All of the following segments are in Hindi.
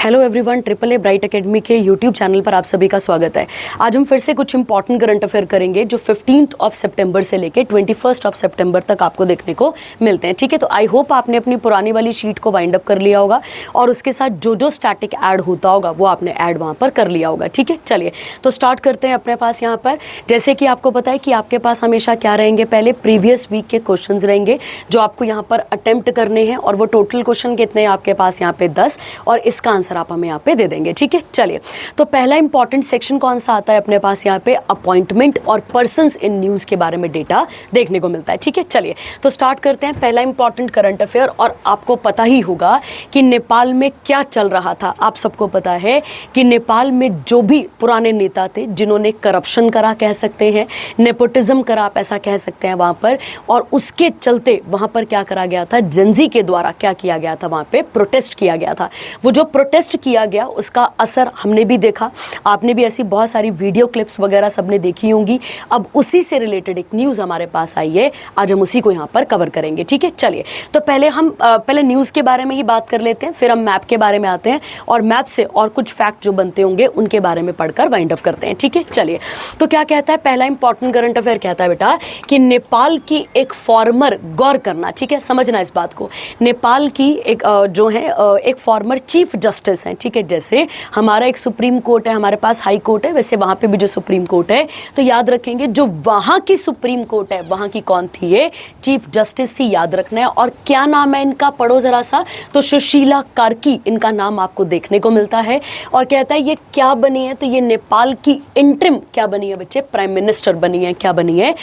Hello everyone, triple a bright academy के यूट्यूब चैनल पर आप सभी का स्वागत है। आज हम फिर से कुछ इंपॉर्टेंट करंट अफेयर करेंगे जो 15 सितंबर से लेके 21 सितंबर तक आपको देखने को मिलते हैं। ठीक है, तो आई होप आपने अपनी पुरानी वाली शीट को वाइंड अप कर लिया होगा और उसके साथ जो जो स्टैटिक ऐड होता होगा वो आपने ऐड वहाँ पर कर लिया होगा। ठीक है, चलिए तो स्टार्ट करते हैं अपने पास। यहाँ पर जैसे कि आपको पता है कि आपके पास हमेशा क्या रहेंगे, पहले प्रीवियस वीक के क्वेश्चन रहेंगे जो आपको यहाँ पर अटेम्प्ट करने हैं और वो टोटल क्वेश्चन कितने हैं आपके पास यहाँ पे 10 और इसका आंसर आप हमें यहाँ पे दे देंगे। ठीक है, चलिए तो पहला इंपॉर्टेंट सेक्शन कौन सा आता है अपने पास यहाँ पे, अपॉइंटमेंट और पर्संस इन न्यूज के बारे में डेटा देखने को मिलता है। ठीक है, चलिए तो स्टार्ट करते हैं। पहला इंपॉर्टेंट करंट अफेयर, और आपको पता ही होगा कि नेपाल में क्या चल रहा था। आप सबको पता है कि नेपाल में जो भी पुराने नेता थे जिन्होंने करप्शन करा, कह सकते हैं नेपोटिज्म करा, आप ऐसा कह सकते हैं वहां पर, और उसके चलते वहां पर क्या करा गया था, जेंजी के द्वारा क्या किया गया था, वहां पे प्रोटेस्ट किया गया था। वो जो प्रोटेस्ट किया गया उसका असर हमने भी देखा, आपने भी ऐसी बहुत सारी वीडियो क्लिप्स वगैरह सबने देखी होंगी। अब उसी से रिलेटेड एक न्यूज हमारे पास आई है, आज हम उसी को यहाँ पर कवर करेंगे। ठीक है, चलिए तो पहले न्यूज के बारे में ही बात कर लेते हैं, फिर हम मैप के बारे में आते हैं और मैप से और कुछ फैक्ट जो बनते होंगे उनके बारे में पढ़कर वाइंड अप करते हैं। ठीक है, चलिए तो क्या कहता है पहला इंपॉर्टेंट करंट अफेयर, कहता है बेटा कि नेपाल की एक फॉर्मर, गौर करना, ठीक है, समझना इस बात को, नेपाल की एक जो है एक फॉर्मर चीफ जस्टिस है। ठीक है, जैसे हमारा एक सुप्रीम कोर्ट है, हमारे पास हाई कोर्ट है, वैसे वहां पे भी जो सुप्रीम कोर्ट है, तो याद रखेंगे जो वहां की सुप्रीम कोर्ट है वहां की कौन थी, ये चीफ जस्टिस थी, याद रखना है। और क्या नाम है इनका, पढ़ो जरा सा, तो सुशीला कार्की इनका नाम आपको देखने को मिलता है। और कहता है ये क्या बनी है, तो ये नेपाल की इंटरिम क्या बनी है बच्चे, प्राइम मिनिस्टर बनी है। क्या बनी है,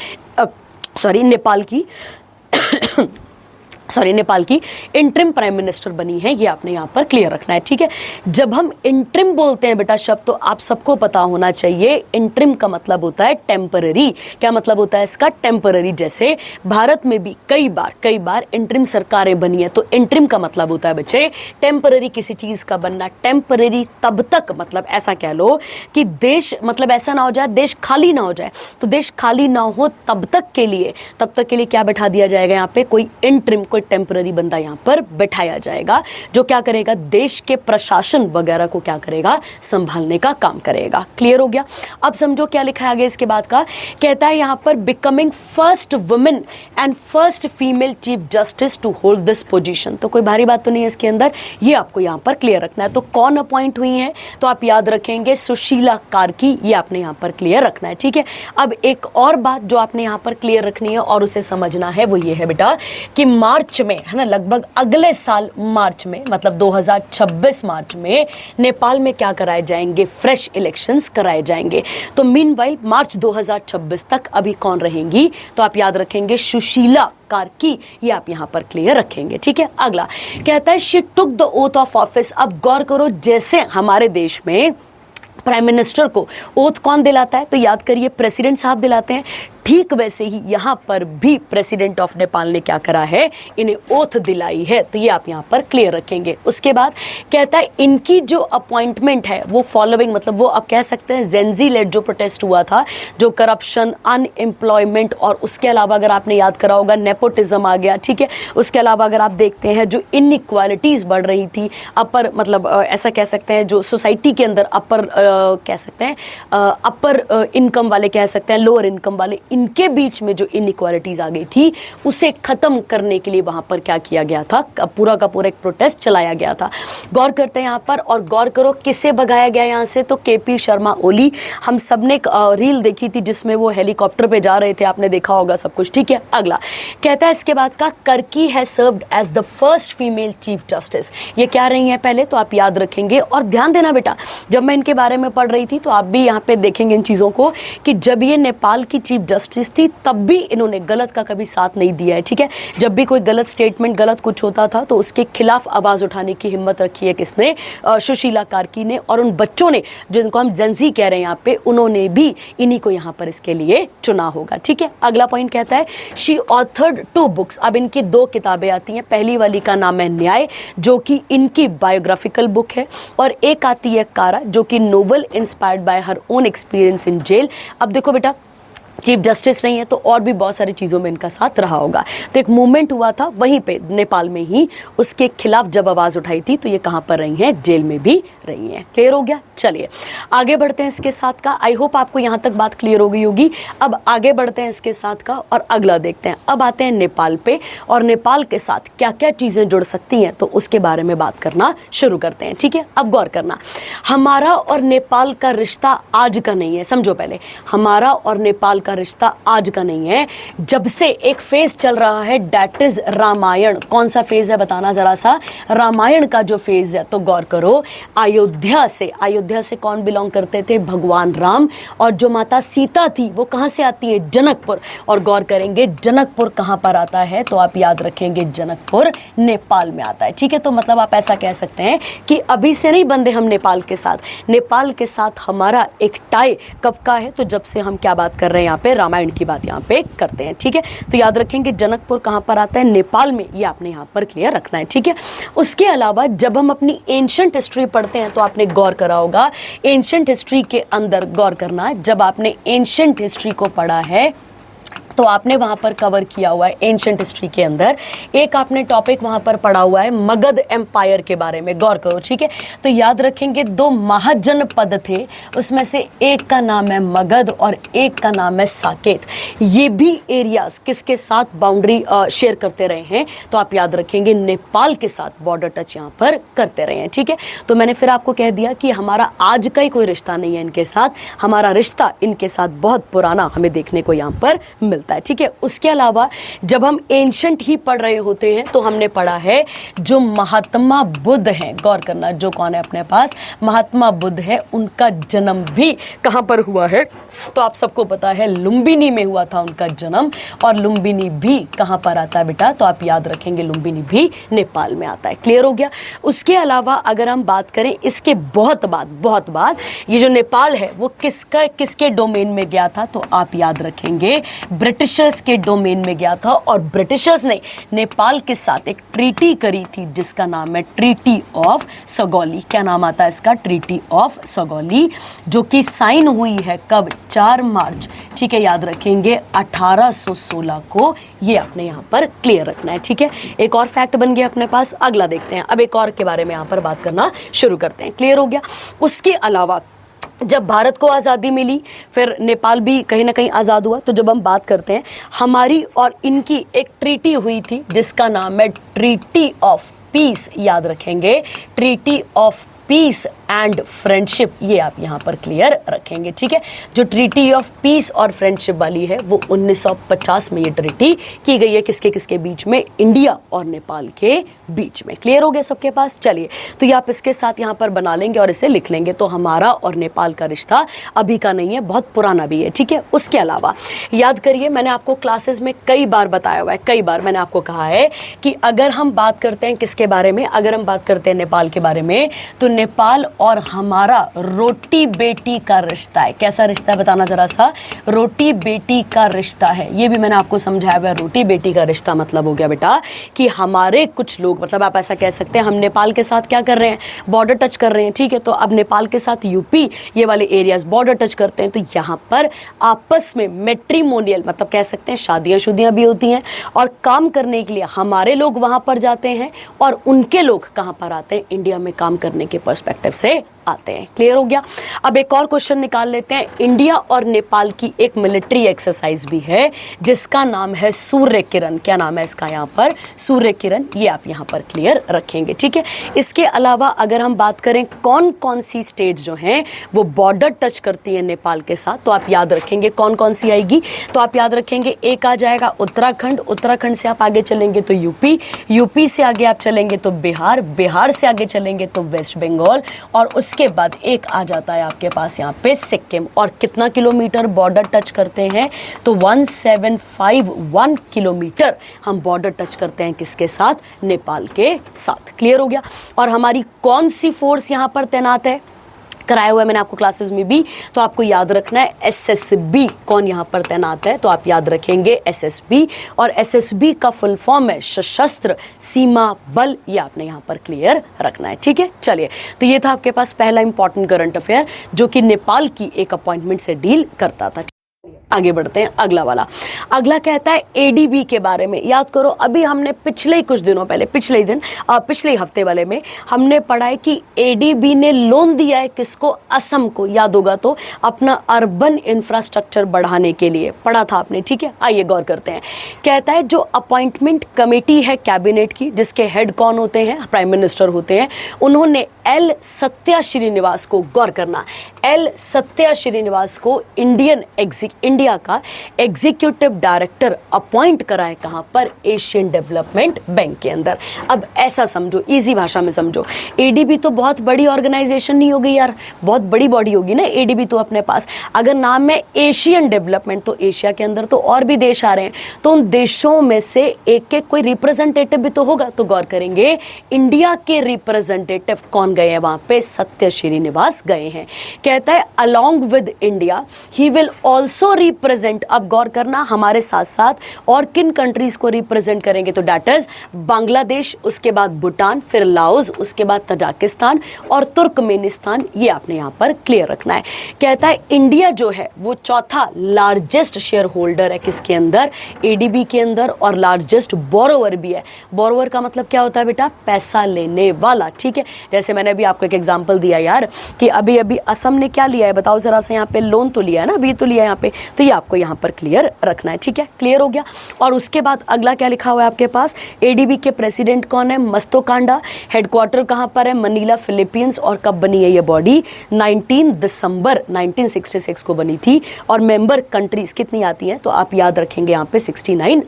नेपाल की इंटरिम प्राइम मिनिस्टर बनी है, ये आपने यहाँ पर क्लियर रखना है। ठीक है, जब हम इंटरिम बोलते हैं बेटा शब्द, तो आप सबको पता होना चाहिए इंटरिम का मतलब होता है टेम्पररी। क्या मतलब होता है इसका, टेम्पररी। जैसे भारत में भी कई बार इंटरिम सरकारें बनी है, तो इंटरिम का मतलब होता है बच्चे टेम्पररी किसी चीज का बनना। टेम्पररी तब तक, मतलब ऐसा कह लो कि देश, मतलब ऐसा ना हो जाए देश खाली ना हो जाए, तो देश खाली ना हो तब तक के लिए क्या बैठा दिया जाएगा यहाँ पे, कोई इंटरिम, कोई टेम्पररी बंदा यहाँ पर बैठाया जाएगा जो क्या करेगा, देश के प्रशासन वगैरह को क्या करेगा, संभालने का काम करेगा। क्लियर हो गया। अब समझो क्या लिखा है आगे इसके बाद का, कहता है यहाँ पर becoming first women and first female chief justice to hold this position. तो कोई भारी बात तो नहीं है इसके अंदर, ये आपको यहाँ पर क्लियर रखना है। तो कौन अपॉइंट हुई है, तो आप याद रखेंगे सुशीला कार्की, ये आपने यहाँ पर क्लियर रखना है। ठीक है, अब एक और बात जो आपने यहाँ पर क्लियर रखनी है और उसे समझना है वो ये है बेटा कि मार्च में, है ना, लगभग अगले साल मार्च में, मतलब 2026 मार्च में नेपाल में क्या कराए जाएंगे, फ्रेश इलेक्शंस कराए जाएंगे। तो मीनवाइल मार्च 2026 तक अभी कौन रहेंगी, तो आप याद रखेंगे सुशीला कार्की, ये आप यहां पर क्लियर रखेंगे। ठीक है, अगला कहता है she took the oath of office. अब गौर करो, जैसे हमारे देश में प्राइम मिनिस्टर को ओथ कौन दिलाता है, तो याद करिए प्रेसिडेंट साहब दिलाते हैं, ठीक वैसे ही यहां पर भी प्रेसिडेंट ऑफ नेपाल ने क्या करा है, इन्हें ओथ दिलाई है। तो ये आप यहां पर क्लियर रखेंगे। उसके बाद कहता है इनकी जो अपॉइंटमेंट है वो फॉलोइंग, मतलब वो आप कह सकते हैं जेंजी लेड जो प्रोटेस्ट हुआ था, जो करप्शन, अनएम्प्लॉयमेंट और उसके अलावा अगर आपने याद करा होगा नेपोटिज्म आ गया। ठीक है, उसके अलावा अगर आप देखते हैं जो इनइक्वालिटीज बढ़ रही थी, अपर, मतलब ऐसा कह सकते हैं जो सोसाइटी के अंदर अपर कह सकते हैं, अपर इनकम वाले कह सकते हैं, लोअर इनकम वाले, इनके बीच में जो इनइक्वालिटीज आ गई थी उसे खत्म करने के लिए वहां पर क्या किया गया था, पूरा का पूरा एक प्रोटेस्ट चलाया गया था। गौर करते हैं यहाँ पर, और गौर करो किसे भगाया गया यहाँ से, तो केपी शर्मा ओली। हम सबने एक रील देखी थी जिसमें वो हेलीकॉप्टर पे जा रहे थे, आपने देखा होगा सब कुछ। ठीक है, अगला कहता है इसके बाद का, Karki has served as the first female chief justice. ये क्या रही है पहले, तो आप याद रखेंगे और ध्यान देना बेटा, जब मैं इनके बारे में पढ़ रही थी तो आप भी यहाँ पे देखेंगे इन चीजों को कि जब ये नेपाल की चीफ जस्टिस थी तब भी इन्होंने गलत का कभी साथ नहीं दिया है। ठीक है, जब भी कोई गलत स्टेटमेंट, गलत कुछ होता था तो उसके खिलाफ आवाज उठाने की हिम्मत रखी है किसने, सुशीला कार्की ने। और उन बच्चों ने जिनको हम जेंजी कह रहे हैं यहाँ पे, उन्होंने भी इन्हीं को यहाँ पर इसके लिए चुना होगा। ठीक है, अगला पॉइंट कहता है शी ऑथर्ड 2 बुक्स। अब इनकी 2 किताबें आती हैं, पहली वाली का नाम है न्याय जो कि इनकी बायोग्राफिकल बुक है, और एक आती है कारा जो कि novel inspired by her own experience in jail. अब देखो बेटा, चीफ जस्टिस नहीं है तो और भी बहुत सारी चीज़ों में इनका साथ रहा होगा। तो एक मूवमेंट हुआ था वहीं पे नेपाल में ही, उसके खिलाफ जब आवाज़ उठाई थी तो ये कहाँ पर रही हैं, जेल में भी रही हैं। क्लियर हो गया? चलिए आगे बढ़ते हैं इसके साथ का। आई होप आपको यहाँ तक बात क्लियर हो गई होगी। अब आगे बढ़ते हैं इसके साथ का और अगला देखते हैं। अब आते हैं नेपाल पे, और नेपाल के साथ क्या क्या चीज़ें जुड़ सकती हैं तो उसके बारे में बात करना शुरू करते हैं। ठीक है, अब गौर करना, हमारा और नेपाल का रिश्ता आज का नहीं है। समझो पहले, हमारा और नेपाल का रिश्ता आज का नहीं है, जब से एक फेज चल रहा है, दैट इज रामायण। कौन सा फेज है बताना जरा सा, रामायण का जो फेज है। तो गौर करो, अयोध्या से कौन बिलोंग करते थे, भगवान राम, और जो माता सीता थी वो कहां से आती है, जनकपुर। और गौर करेंगे जनकपुर कहां पर आता है, तो आप याद रखेंगे जनकपुर नेपाल में आता है। ठीक है, तो मतलब आप ऐसा कह सकते हैं कि अभी से नहीं बंधे हम नेपाल के साथ, नेपाल के साथ हमारा एक टाई कब का है, तो जब से हम क्या बात कर रहे हैं यहाँ पे, रामायण की बात यहाँ पे करते हैं। ठीक है, तो याद रखेंगे जनकपुर कहाँ पर आता है, नेपाल में, ये आपने यहाँ पर क्लियर रखना है। ठीक है, उसके अलावा जब हम अपनी एंशिएंट हिस्ट्री पढ़ते हैं तो आपने गौर करा होगा, एंशिएंट हिस्ट्री के अंदर गौर करना, जब आपने एंशिएंट हिस्ट्री को पढ़ा है तो आपने वहां पर कवर किया हुआ है एंशिएंट हिस्ट्री के अंदर, एक आपने टॉपिक वहां पर पढ़ा हुआ है मगध एम्पायर के बारे में। गौर करो, ठीक है, तो याद रखेंगे दो महाजनपद थे, उसमें से एक का नाम है मगध और एक का नाम है साकेत। ये भी एरियाज किसके साथ बाउंड्री शेयर करते रहे हैं, तो आप याद रखेंगे नेपाल के साथ बॉर्डर टच यहाँ पर करते रहे हैं। ठीक है, तो मैंने फिर आपको कह दिया कि हमारा आज का ही कोई रिश्ता नहीं है इनके साथ, हमारा रिश्ता इनके साथ बहुत पुराना हमें देखने को यहाँ पर मिलता है। ठीक है, उसके अलावा जब हम एंशिएंट ही पढ़ रहे होते हैं तो हमने पढ़ा है जो महात्मा बुद्ध हैं, गौर करना, जो कौन है अपने पास, महात्मा बुद्ध है, उनका जन्म भी कहां पर हुआ है, तो आप सबको पता है लुम्बिनी में हुआ था उनका जन्म, और लुम्बिनी भी कहां पर आता है बेटा, तो आप याद रखेंगे लुम्बिनी भी नेपाल में आता है। क्लियर हो गया? उसके अलावा अगर हम बात करें इसके बहुत बाद ये जो नेपाल है वो किसके डोमेन में गया था, तो आप याद रखेंगे ब्रिटिशर्स के डोमेन में गया था, और ब्रिटिशर्स ने नेपाल के साथ एक ट्रीटी करी थी जिसका नाम है ट्रीटी ऑफ सगौली। क्या नाम आता है इसका, ट्रीटी ऑफ सगौली, जो कि साइन हुई है कब, 4 मार्च, ठीक है, याद रखेंगे 1816 को। ये आपने यहाँ पर क्लियर रखना है। ठीक है, एक और फैक्ट बन गया अपने पास। अगला देखते हैं, अब एक और के बारे में यहाँ पर बात करना शुरू करते हैं। क्लियर हो गया? उसके अलावा जब भारत को आज़ादी मिली फिर नेपाल भी कहीं ना कहीं आज़ाद हुआ, तो जब हम बात करते हैं हमारी और इनकी एक ट्रीटी हुई थी जिसका नाम है ट्रीटी ऑफ पीस। याद रखेंगे, treaty of peace and friendship, ये आप यहाँ पर क्लियर रखेंगे। ठीक है, जो ट्रीटी ऑफ पीस और फ्रेंडशिप वाली है वो 1950 में ये ट्रीटी की गई है, किसके बीच में, इंडिया और नेपाल के बीच में। क्लियर हो गया सबके पास? चलिए, तो ये आप इसके साथ यहाँ पर बना लेंगे और इसे लिख लेंगे। तो हमारा और नेपाल का रिश्ता अभी का नहीं है, बहुत पुराना भी है। ठीक है, उसके अलावा याद करिए, मैंने आपको क्लासेस में कई बार बताया हुआ है, कई बार मैंने आपको कहा है कि अगर हम बात करते हैं किसके बारे में, अगर हम बात करते हैं नेपाल के बारे में, तो नेपाल और हमारा रोटी बेटी का रिश्ता है। कैसा रिश्ता है बताना जरा सा, रोटी बेटी का रिश्ता है। ये भी मैंने आपको समझाया हुआ है। रोटी बेटी का रिश्ता मतलब हो गया बेटा कि हमारे कुछ लोग, मतलब आप ऐसा कह सकते हैं, हम नेपाल के साथ क्या कर रहे हैं, बॉर्डर टच कर रहे हैं। ठीक है, तो अब नेपाल के साथ यूपी ये वाले एरियाज बॉर्डर टच करते हैं, तो यहाँ पर आपस में मैट्रिमोनियल, मतलब कह सकते हैं शादियां भी होती हैं, और काम करने के लिए हमारे लोग वहां पर जाते हैं और उनके लोग कहां पर आते हैं, इंडिया में काम करने के पर्सपेक्टिव से आते हैं। क्लियर हो गया? अब एक और क्वेश्चन निकाल लेते हैं। इंडिया और नेपाल की एक मिलिट्री एक्सरसाइज भी है जिसका नाम है सूर्य किरण। क्या नाम है इसका यहाँ पर, सूर्य किरण, ये आप यहाँ पर क्लियर रखेंगे। ठीक है, इसके अलावा अगर हम बात करें कौन कौन सी स्टेट जो हैं वो बॉर्डर टच करती है नेपाल के साथ, तो आप याद रखेंगे कौन कौन सी आएगी, तो आप याद रखेंगे एक आ जाएगा उत्तराखंड, उत्तराखंड से आप आगे चलेंगे तो यूपी, यूपी से आगे आप चलेंगे तो बिहार, बिहार से आगे चलेंगे तो वेस्ट बंगाल, और उसके बाद एक आ जाता है आपके पास यहाँ पे सिक्किम। और कितना किलोमीटर बॉर्डर टच करते हैं, तो 1751 किलोमीटर हम बॉर्डर टच करते हैं किसके साथ, नेपाल के साथ। क्लियर हो गया? और हमारी कौन सी फोर्स यहाँ पर तैनात है, कराया हुआ है मैंने आपको क्लासेस में भी, तो आपको याद रखना है एसएसबी कौन यहाँ पर तैनात है, तो आप याद रखेंगे एसएसबी, और एसएसबी का फुल फॉर्म है सशस्त्र सीमा बल, ये आपने यहाँ पर क्लियर रखना है। ठीक है, चलिए, तो ये था आपके पास पहला इंपॉर्टेंट करंट अफेयर जो कि नेपाल की एक अपॉइंटमेंट से डील करता था। आगे बढ़ते हैं अगला वाला। अगला कहता है एडीबी के बारे में। याद करो, अभी हमने पिछले ही कुछ दिनों पहले, पिछले हफ्ते वाले में हमने पढ़ा है कि एडीबी ने लोन दिया है किसको? असम को। याद होगा तो अपना अर्बन इंफ्रास्ट्रक्चर बढ़ाने के लिए पढ़ा था आपने, ठीक है। आइए गौर करते हैं। कहता है जो अपॉइंटमेंट कमेटी है कैबिनेट की, जिसके हेड कौन होते हैं? प्राइम मिनिस्टर होते हैं। उन्होंने एल सत्या श्रीनिवास को, गौर करना, एल सत्या श्रीनिवास को इंडिया का एग्जीक्यूटिव डायरेक्टर अपॉइंट कराए। कहां पर? एशियन डेवलपमेंट बैंक के अंदर। अब ऐसा समझो, इजी भाषा में समझो, एडीबी तो बहुत बड़ी ऑर्गेनाइजेशन नहीं होगी यार, बहुत बड़ी बॉडी होगी ना एडीबी तो अपने पास। अगर नाम है एशियन डेवलपमेंट, तो एशिया के अंदर तो और भी देश आ रहे हैं, तो उन देशों में से एक एक कोई रिप्रेजेंटेटिव भी तो होगा। तो गौर करेंगे, इंडिया के रिप्रेजेंटेटिव कौन गए हैं वहां पे? सत्य श्रीनिवास गए हैं। कहता है along with India he will also represent. अब गौर करना, हमारे साथ साथ और किन कंट्रीज को रिप्रेजेंट करेंगे? तो डैट इज बांग्लादेश, उसके बाद भूटान, फिर लाओस, उसके बाद तजाकिस्तान और तुर्कमेनिस्तान। ये आपने यहां पर क्लियर रखना है। कहता है इंडिया जो है वो चौथा लार्जेस्ट शेयर होल्डर है किसके अंदर? एडीबी के अंदर, और लार्जेस्ट बोरोवर भी है। बोरोवर का मतलब क्या होता है बेटा? पैसा लेने वाला, ठीक है। जैसे मैंने अभी आपको एक एग्जांपल दिया यार कि अभी अभी असम ने क्या लिया है बताओ जरा से, यहाँ पे लोन तो लिया है ना, अभी तो लिया है यहाँ पे, तो ये आपको यहाँ पर क्लियर रखना है, ठीक है। क्लियर हो गया। और उसके बाद अगला क्या लिखा हुआ है आपके पास? एडीबी के प्रेसिडेंट कौन है? मस्तोकांडा। हेडक्वार्टर कहाँ पर है? Manila, Philippines. और कब बनी है ये बॉडी? 19 दिसंबर 1966 को बनी थी। और मेंबर कंट्रीज कितनी आती हैं? तो आप याद रखेंगे यहाँ पे 69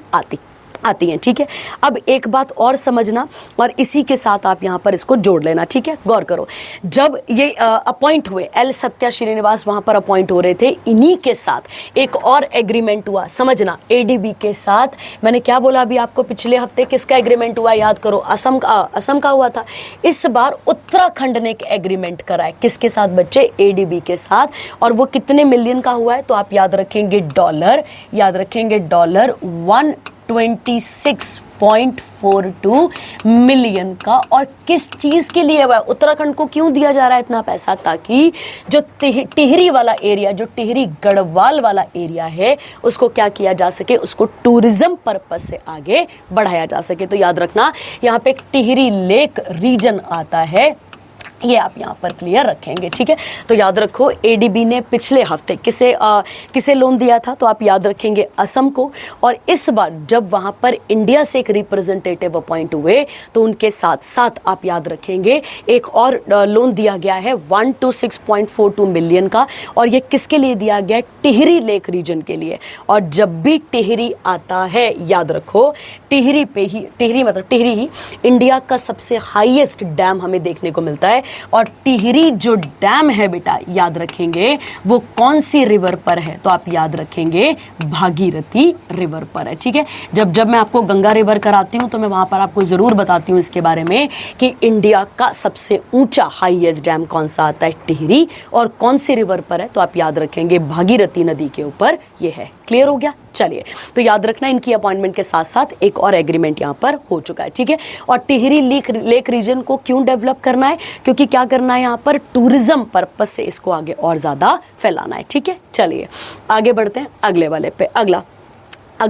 आती हैं, ठीक है। अब एक बात और समझना, और इसी के साथ आप यहां पर इसको जोड़ लेना, ठीक है। गौर करो, जब ये अपॉइंट हुए, एल सत्या श्रीनिवास वहां पर अपॉइंट हो रहे थे, इन्हीं के साथ एक और एग्रीमेंट हुआ, समझना, एडीबी के साथ। मैंने क्या बोला अभी आपको? पिछले हफ्ते किसका एग्रीमेंट हुआ? याद करो, असम का हुआ था। इस बार उत्तराखंड ने एक एग्रीमेंट करा है, किसके साथ बच्चे? एडीबी के साथ। और वो कितने मिलियन का हुआ है? तो आप याद रखेंगे डॉलर, याद रखेंगे डॉलर 126.42 मिलियन का। और किस चीज के लिए हुआ है? उत्तराखंड को क्यों दिया जा रहा है इतना पैसा? ताकि जो टिहरी वाला एरिया, जो टिहरी गढ़वाल वाला एरिया है, उसको क्या किया जा सके? उसको टूरिज्म पर्पस से आगे बढ़ाया जा सके। तो याद रखना, यहाँ पे एक टिहरी लेक रीजन आता है, ये आप यहाँ पर क्लियर रखेंगे, ठीक है। तो याद रखो, एडीबी ने पिछले हफ्ते किसे लोन दिया था? तो आप याद रखेंगे असम को। और इस बार जब वहाँ पर इंडिया से एक रिप्रेजेंटेटिव अपॉइंट हुए, तो उनके साथ साथ आप याद रखेंगे एक और लोन दिया गया है 126.42 मिलियन का। और ये किसके लिए दिया गया? टिहरी लेक रीजन के लिए। और जब भी टिहरी आता है, याद रखो, टिहरी ही इंडिया का सबसे हाईएस्ट डैम हमें देखने को मिलता है। और टिहरी जो डैम है बेटा, याद रखेंगे वो कौन सी रिवर पर है? तो आप याद रखेंगे भागीरथी रिवर पर है, ठीक है। जब मैं आपको गंगा रिवर कराती हूं, तो मैं वहां पर आपको जरूर बताती हूं इसके बारे में कि इंडिया का सबसे ऊंचा हाईएस्ट डैम कौन सा आता है? टिहरी। और कौन सी रिवर पर है? तो आप याद रखेंगे भागीरथी नदी के ऊपर ये है। क्लियर हो गया? चलिए, तो याद रखना, इनकी अपॉइंटमेंट के साथ साथ एक और एग्रीमेंट यहाँ पर हो चुका है, ठीक है। और टिहरी लेक रीजन को क्यों डेवलप करना है? क्योंकि क्या करना है यहाँ पर? टूरिज्म पर्पस से इसको आगे और ज्यादा फैलाना है, ठीक है। चलिए आगे बढ़ते हैं अगले वाले पे। अगला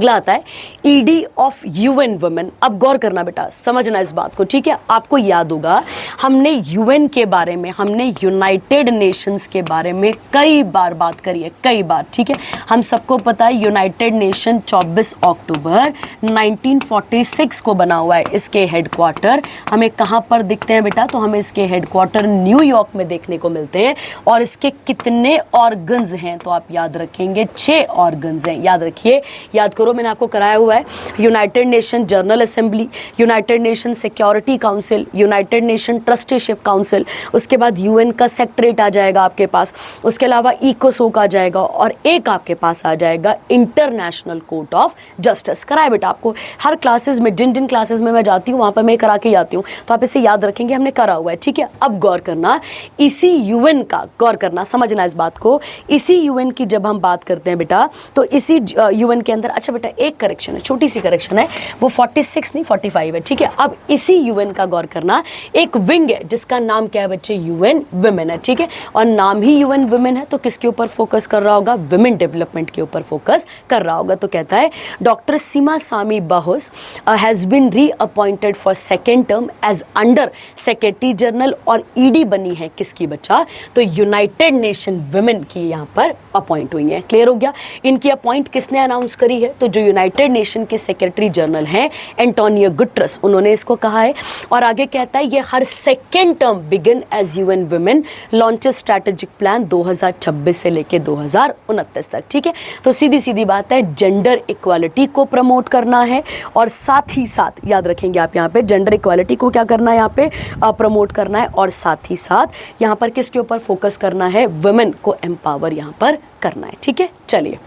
आता है ईडी ऑफ यूएन वुमेन। अब गौर करना बेटा, समझना इस बात को, ठीक है। आपको याद होगा, हमने यूएन के बारे में, हमने यूनाइटेड नेशंस के बारे में कई बार बात करी है, कई बार, ठीक है। हम सबको पता है यूनाइटेड नेशन 24 अक्टूबर 1946 को बना हुआ है। इसके हेडक्वार्टर हमें कहाँ पर दिखते हैं बेटा? तो हमें इसके हेडक्वार्टर न्यूयॉर्क में देखने को मिलते हैं। और इसके कितने ऑर्गन्स हैं? तो आप याद रखेंगे 6 ऑर्गन्स हैं। याद रखिए, याद करो, मैंने आपको कराया हुआ है United nation general assembly, United nation security council, United nation trusteeship council, उसके बाद यूएन का सेक्रेटरीट आ जाएगा आपके पास, उसके अलावा इकोसोक आ जाएगा, और एक आपके पास आ जाएगा इंटरनेशनल कोर्ट ऑफ जस्टिस। कराए बेटा आपको हर क्लासेस में, जिन क्लासेस में मैं जाती हूँ वहां पर मैं करा के जाती हूँ, तो आप इसे याद रखेंगे, हमने करा हुआ है, ठीक है। अब गौर करना, इसी यूएन का, गौर करना, समझना इस बात को, इसी यूएन की जब हम बात करते हैं बेटा, तो इसी यूएन के अंदर, अच्छा अच्छा बेटा एक करेक्शन है, छोटी सी करेक्शन है, वो 46 नहीं 45 है, ठीक है। अब इसी यूएन का गौर करना, एक विंग है जिसका नाम क्या है बच्चे, यूएन वुमेन है, ठीक है। और नाम ही यूएन वुमेन है तो किसके ऊपर फोकस कर रहा होगा, विमेन डेवलपमेंट के ऊपर फोकस कर रहा होगा। तो कहता है doctor Sima Sami Bahous has been reappointed for second term as under secretary general, और ईडी बनी है किसकी बच्चा, तो यूनाइटेड नेशन वुमेन की यहाँ पर अपॉइंट हुई है। क्लियर हो गया। इनकी अपॉइंट किसने अनाउंस करी है, तो जो यूनाइटेड नेशन के सेक्रेटरी जनरल हैं एंटोनियो गुटरेस, उन्होंने इसको कहा है। और आगे कहता है ये हर second term begin as UN women launches strategic plan 2026 से लेके 2029 तक, ठीक है। तो सीधी सीधी बात है, जेंडर इक्वालिटी को प्रमोट करना है, और साथ ही साथ याद रखेंगे आप यहाँ पे जेंडर इक्वालिटी को क्या करना है, यहाँ पे प्रमोट करना है, और साथ ही साथ यहाँ पर किसके ऊपर फोकस करना है, वुमेन को एम्पावर यहाँ पर करना है, ठीक है। चलिए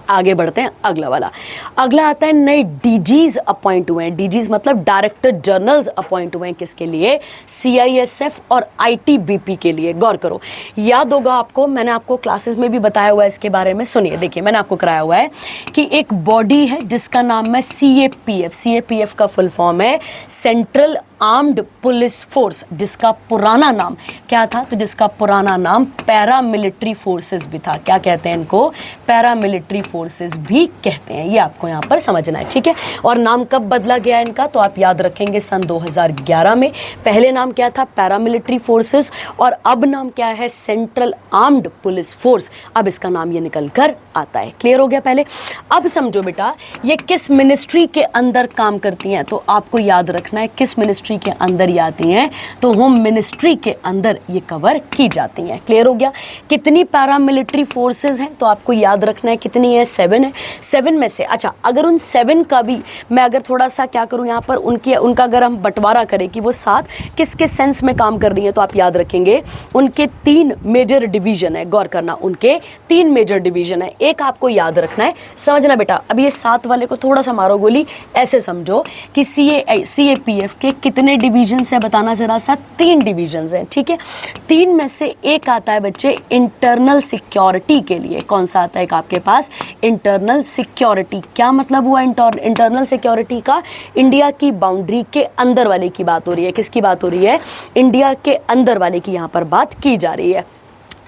आगे बढ़ते हैं, अगला वाला। अगला आता है नए डीजीज अपॉइंट हुए हैं। डीजीज मतलब डायरेक्टर जनरल्स अपॉइंट हुए हैं किसके लिए, सीआईएसएफ और आईटीबीपी के लिए। गौर करो, याद होगा आपको, मैंने आपको क्लासेस में भी बताया हुआ है इसके बारे में। सुनिए, देखिए मैंने आपको कराया हुआ है कि एक बॉडी है जिसका नाम है सीएपीएफ। सीएपीएफ का फुल फॉर्म है सेंट्रल आर्म्ड पुलिस फोर्स, जिसका पुराना नाम क्या था, तो जिसका पुराना नाम पैरामिलिट्री फोर्सेस भी था। क्या कहते हैं इनको, पैरामिलिट्री फोर्सेस भी कहते हैं। ये आपको यहाँ पर समझना है, ठीक है। और नाम कब बदला गया इनका, तो आप याद रखेंगे सन 2011 में। पहले नाम क्या था, पैरामिलिट्री फोर्सेस, और अब नाम क्या है, सेंट्रल आर्म्ड पुलिस फोर्स। अब इसका नाम ये निकल कर आता है। क्लियर हो गया पहले। अब समझो बेटा ये किस मिनिस्ट्री के अंदर काम करती हैं, तो आपको याद रखना है किस मिनिस्ट्री के अंदर ये आती हैं, तो होम मिनिस्ट्री के अंदर ये कवर की जाती हैं। क्लियर हो गया। कितनी पैरामिलिट्री फोर्सेस हैं, तो आपको याद रखना है कितनी है, 7 है। 7 में से अच्छा अगर उन 7 का भी मैं अगर थोड़ा सा क्या करूं यहाँ पर उनका अगर हम बंटवारा करें कि वो 7 किस किस सेंस में काम कर रही हैं, तो आप याद रखेंगे उनके 3 मेजर डिवीजन है। गौर करना, उनके 3 मेजर डिवीजन है। एक आपको याद रखना है, समझना बेटा, अब ये 7 वाले को थोड़ा सा मारो गोली, ऐसे समझो कि सीएपीएफ के कितने डिवीजन है, बताना जरा सा, 3 डिवीजन हैं, ठीक है। 3 में से एक आता है बच्चे इंटरनल सिक्योरिटी के लिए। कौन सा आता है एक आपके पास, इंटरनल सिक्योरिटी। क्या मतलब हुआ इंटरनल सिक्योरिटी का, इंडिया की बाउंड्री के अंदर वाले की बात हो रही है। किसकी बात हो रही है, इंडिया के अंदर वाले की यहाँ पर बात की जा रही है।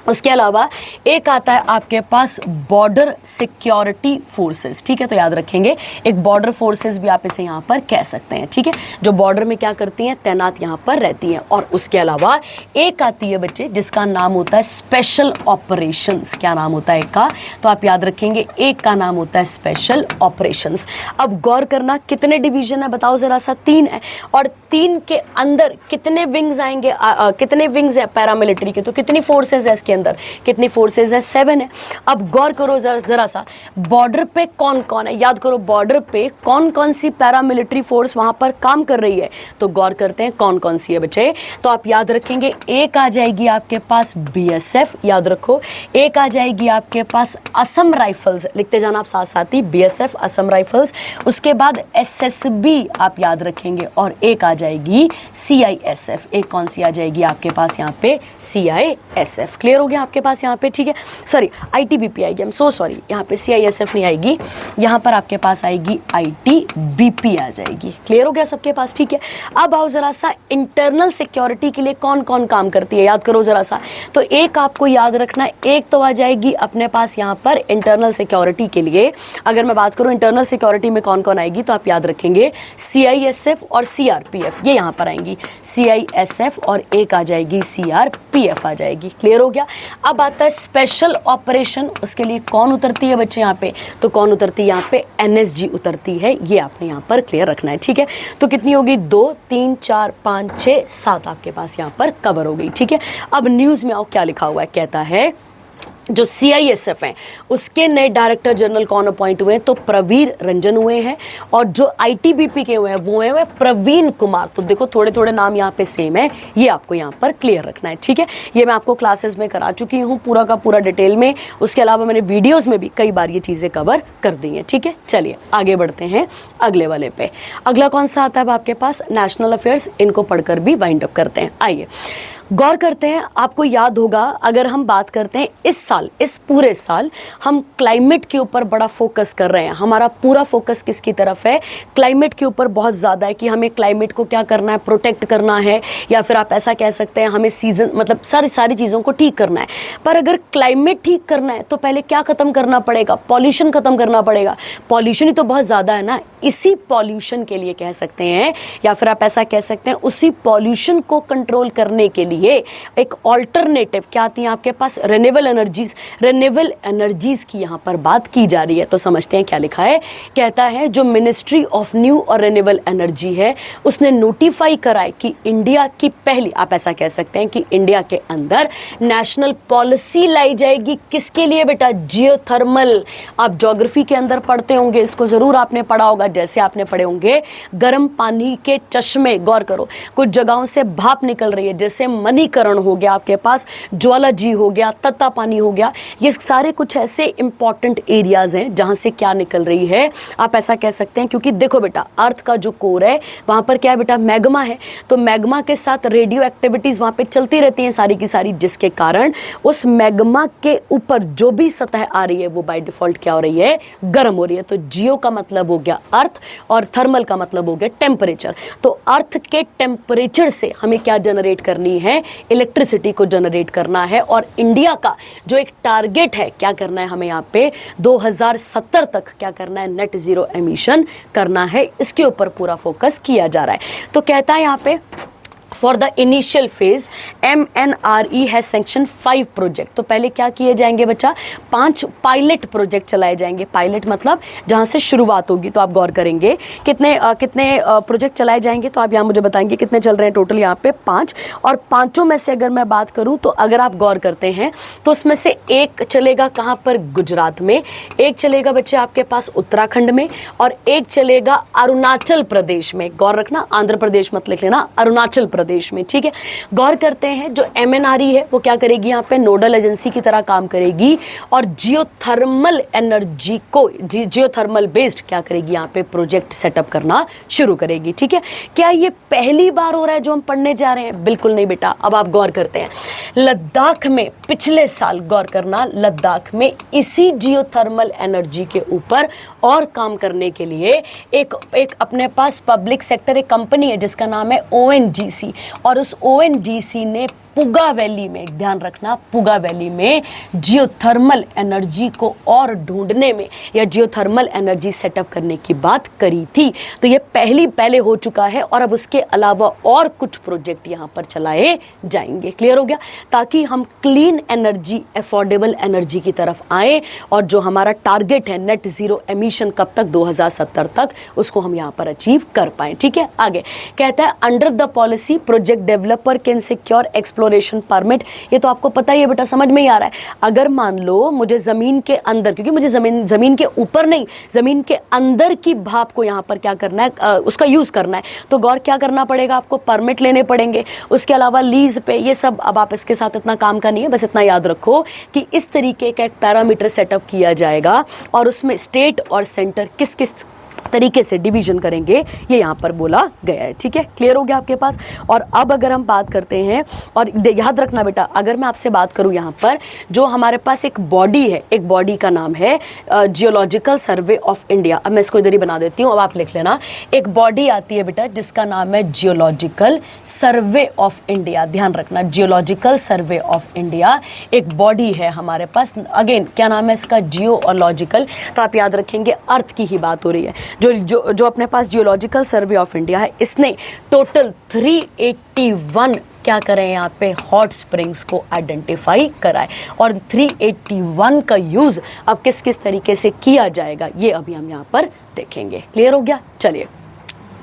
उसके अलावा एक आता है आपके पास बॉर्डर सिक्योरिटी फोर्सेस, ठीक है। तो याद रखेंगे एक बॉर्डर फोर्सेस भी आप इसे यहाँ पर कह सकते हैं, ठीक है, जो बॉर्डर में क्या करती हैं, तैनात यहाँ पर रहती हैं। और उसके अलावा एक आती है बच्चे जिसका नाम होता है स्पेशल ऑपरेशंस। क्या नाम होता है एक का, तो आप याद रखेंगे एक का नाम होता है स्पेशल ऑपरेशंस। अब गौर करना कितने डिवीजन है, बताओ जरा सा, 3 है। और 3 के अंदर कितने विंग्स आएंगे, कितने विंग्स है पैरामिलिट्री के, तो कितनी फोर्सेज है इसके अंदर, कितनी फोर्सेज है, 7 है। अब गौर करो जरा सा, बॉर्डर पे कौन कौन है, याद करो बॉर्डर पे कौन कौन सी पैरामिलिट्री फोर्स वहां पर काम कर रही है, तो गौर करते हैं कौन कौन सी है बच्चे। तो आप याद रखेंगे एक आ जाएगी आपके पास बीएसएफ, याद रखो। एक आ जाएगी आपके पास असम राइफल्स, लिखते जाना आप साथ साथ ही, बीएसएफ असम राइफल्स। उसके बाद एसएसबी आप याद रखेंगे, और एक आ जाएगी सीआईएसएफ। एक कौन सी आ जाएगी आपके पास यहाँ पे, सीआईएसएफ। क्लियर हो गया आपके पास यहाँ पे, ठीक है। सॉरी आईटीबीपी आएगी, आई एम सो सॉरी, यहाँ पे सीआईएसएफ नहीं आएगी, यहाँ पर आपके पास आएगी आईटीबीपी आ जाएगी। क्लियर हो गया सबके पास, ठीक है। अब आओ जरा सा इंटरनल सिक्योरिटी के लिए कौन कौन काम करती है, याद करो जरा सा। तो एक आपको याद रखना, एक तो आ जाएगी अपने पास यहाँ पर इंटरनल सिक्योरिटी के लिए। अगर मैं बात करूँ इंटरनल सिक्योरिटी में कौन कौन आएगी, तो आप याद रखेंगे सीआईएसएफ और सीआरपीएफ, ये यहाँ पर आएंगी, सीआईएसएफ और एक आ जाएगी सीआरपीएफ आ जाएगी। क्लियर हो गया। अब आता है स्पेशल ऑपरेशन, उसके लिए कौन उतरती है बच्चे यहाँ पे, तो कौन उतरती है यहाँ पे, एनएसजी उतरती है। ये आपने यहाँ पर क्लियर रखना है, ठीक है। तो कितनी होगी, 2 3 4 5 6 7 आपके पास यहाँ पर कवर हो गई, ठीक है। अब न्यूज में आओ क्या लिखा हुआ है, कहता है जो सीआईएसएफ हैं उसके नए डायरेक्टर जनरल कौन अपॉइंट हुए हैं, तो प्रवीर रंजन हुए हैं। और जो आईटीबीपी के हुए हैं वो हैं प्रवीण कुमार। तो देखो थोड़े थोड़े नाम यहाँ पे सेम है, ये आपको यहाँ पर क्लियर रखना है, ठीक है। ये मैं आपको क्लासेस में करा चुकी हूँ पूरा का पूरा डिटेल में। उसके अलावा मैंने वीडियोज में भी कई बार ये चीजें कवर कर दी हैं, ठीक है। चलिए आगे बढ़ते हैं अगले वाले पे। अगला कौन सा आता है आपके पास, नेशनल अफेयर्स। इनको पढ़कर भी वाइंड अप करते हैं। आइए गौर करते हैं, आपको याद होगा अगर हम बात करते हैं इस साल, इस पूरे साल हम क्लाइमेट के ऊपर बड़ा फोकस कर रहे हैं। हमारा पूरा फोकस किसकी तरफ है? क्लाइमेट के ऊपर बहुत ज़्यादा है कि हमें क्लाइमेट को क्या करना है, प्रोटेक्ट करना है, या फिर आप ऐसा कह सकते हैं हमें सीजन मतलब सारी चीज़ों को ठीक करना है। पर अगर क्लाइमेट ठीक करना है तो पहले क्या ख़त्म करना पड़ेगा? पॉल्यूशन ख़त्म करना पड़ेगा। पॉल्यूशन ही तो बहुत ज़्यादा है ना, इसी पॉल्यूशन के लिए कह सकते हैं, या फिर आप ऐसा कह सकते हैं उसी पॉल्यूशन को कंट्रोल करने के लिए एक ऑल्टरनेटिव क्या आती है आपके पास? रिन्यूएबल एनर्जीज की यहाँ पर बात की जा रही है। तो समझते हैं क्या लिखा है। कहता है जो मिनिस्ट्री ऑफ न्यू और रिन्यूएबल एनर्जी है उसने नोटिफाई कराए कि इंडिया की पहली, आप ऐसा कह सकते हैं कि इंडिया के अंदर नेशनल पॉलिसी लाई जाएगी। किसके लिए बेटा? जियोथर्मल। आप ज्योग्राफी के अंदर पढ़ते होंगे, इसको जरूर आपने पढ़ा होगा। जैसे आपने पढ़े होंगे गर्म पानी के चश्मे, गौर करो कुछ जगहों से भाप निकल रही है, जैसे मणिकरण हो गया आपके पास, ज्वाला जी हो गया, तत्ता पानी हो गया, ये सारे कुछ ऐसे इंपॉर्टेंट एरियाज हैं जहां से क्या निकल रही है, आप ऐसा कह सकते हैं। क्योंकि देखो बेटा अर्थ का जो कोर है वहां पर क्या है बेटा? मैग्मा है। तो मैग्मा के साथ रेडियो एक्टिविटीज वहां पे चलती रहती हैं सारी की सारी, जिसके कारण उस मैग्मा के ऊपर जो भी सतह आ रही है वो बाय डिफॉल्ट क्या हो रही है? गर्म हो रही है। तो जियो का मतलब हो गया अर्थ और थर्मल का मतलब हो गया टेम्परेचर। तो अर्थ के टेम्परेचर से हमें क्या जनरेट करनी है? इलेक्ट्रिसिटी को जनरेट करना है। और इंडिया का जो एक टारगेट है क्या करना है हमें यहाँ पे? 2070 तक क्या करना है? नेट जीरो एमिशन करना है। इसके ऊपर पूरा फोकस किया जा रहा है। तो कहता है यहाँ पे for the initial phase MNRE है सैंक्शन 5 प्रोजेक्ट। तो पहले क्या किए जाएंगे बच्चा? 5 पायलट प्रोजेक्ट चलाए जाएंगे। पायलट मतलब जहां से शुरुआत होगी। तो आप गौर करेंगे कितने प्रोजेक्ट चलाए जाएंगे, तो आप यहाँ मुझे बताएंगे कितने चल रहे हैं टोटल यहाँ पे? 5। और पांचों में से अगर मैं बात करूं तो अगर आप गौर करते हैं तो उसमें से एक चलेगा कहां पर? गुजरात में, एक चलेगा बच्चे आपके पास उत्तराखंड में, और एक चलेगा अरुणाचल प्रदेश में। गौर रखना, आंध्र प्रदेश मत लिख लेना, अरुणाचल प्रदेश में, ठीक है। गौर करते हैं जो MNRE है वो क्या करेगी? यहाँ पे नोडल एजेंसी की तरह काम करेगी और जियोथर्मल एनर्जी को, जियोथर्मल बेस्ड क्या करेगी? यहाँ पे प्रोजेक्ट सेटअप करना शुरू करेगी, ठीक है। क्या ये पहली बार हो रहा है जो हम पढ़ने जा रहे हैं? बिल्कुल नहीं बेटा। अब आप गौर करते हैं लद्दाख में पिछले साल, गौर करना, लद्दाख में इसी जियोथर्मल एनर्जी के ऊपर और काम करने के लिए एक अपने पास पब्लिक सेक्टर एक कंपनी है जिसका नाम है ONGC, और उस ONGC ने पुगा वैली में, ध्यान रखना, पुगा वैली में जियोथर्मल एनर्जी को और ढूंढने में या जियोथर्मल एनर्जी सेटअप करने की बात करी थी। तो ये पहले हो चुका है और अब उसके अलावा और कुछ प्रोजेक्ट यहाँ पर चलाए जाएंगे। क्लियर हो गया? ताकि हम क्लीन एनर्जी, अफोर्डेबल एनर्जी की तरफ आए और जो हमारा टारगेट है नेट जीरो एमिशन कब तक? 2070 तक, उसको हम यहाँ पर अचीव कर पाए, ठीक है। आगे कहता है under the policy project developer can secure exploration permit. ये तो आपको पता ही है बेटा, समझ में ही आ रहा है। अगर मान लो मुझे जमीन के अंदर, क्योंकि मुझे जमीन के ऊपर नहीं, जमीन के अंदर की भाप को यहाँ पर क्या करना है? उसका यूज करना है। तो गौर क्या करना पड़ेगा आपको? परमिट लेने पड़ेंगे। उसके अलावा लीज पे, ये सब अब आप इसके साथ इतना काम का नहीं है, बस इतना याद रखो कि इस तरीके का एक पैरामीटर सेटअप किया जाएगा और उसमें स्टेट और सेंटर किस किस तरीके से डिवीजन करेंगे ये यहाँ पर बोला गया है, ठीक है। क्लियर हो गया आपके पास? और अब अगर हम बात करते हैं, और याद रखना बेटा, अगर मैं आपसे बात करूँ यहाँ पर जो हमारे पास एक बॉडी है, एक बॉडी का नाम है जियोलॉजिकल सर्वे ऑफ इंडिया। अब मैं इसको इधर ही बना देती हूँ, अब आप लिख लेना। एक बॉडी आती है बेटा जिसका नाम है जियोलॉजिकल सर्वे ऑफ इंडिया। ध्यान रखना, जियोलॉजिकल सर्वे ऑफ इंडिया एक बॉडी है हमारे पास। अगेन क्या नाम है इसका? जियोलॉजिकल। तो आप याद रखेंगे अर्थ की ही बात हो रही है। जो अपने पास जियोलॉजिकल सर्वे ऑफ इंडिया है, इसने टोटल 381 क्या करें यहाँ पे? हॉट स्प्रिंग्स को आइडेंटिफाई कराए। और 381 का यूज अब किस किस तरीके से किया जाएगा ये अभी हम यहाँ पर देखेंगे। क्लियर हो गया? चलिए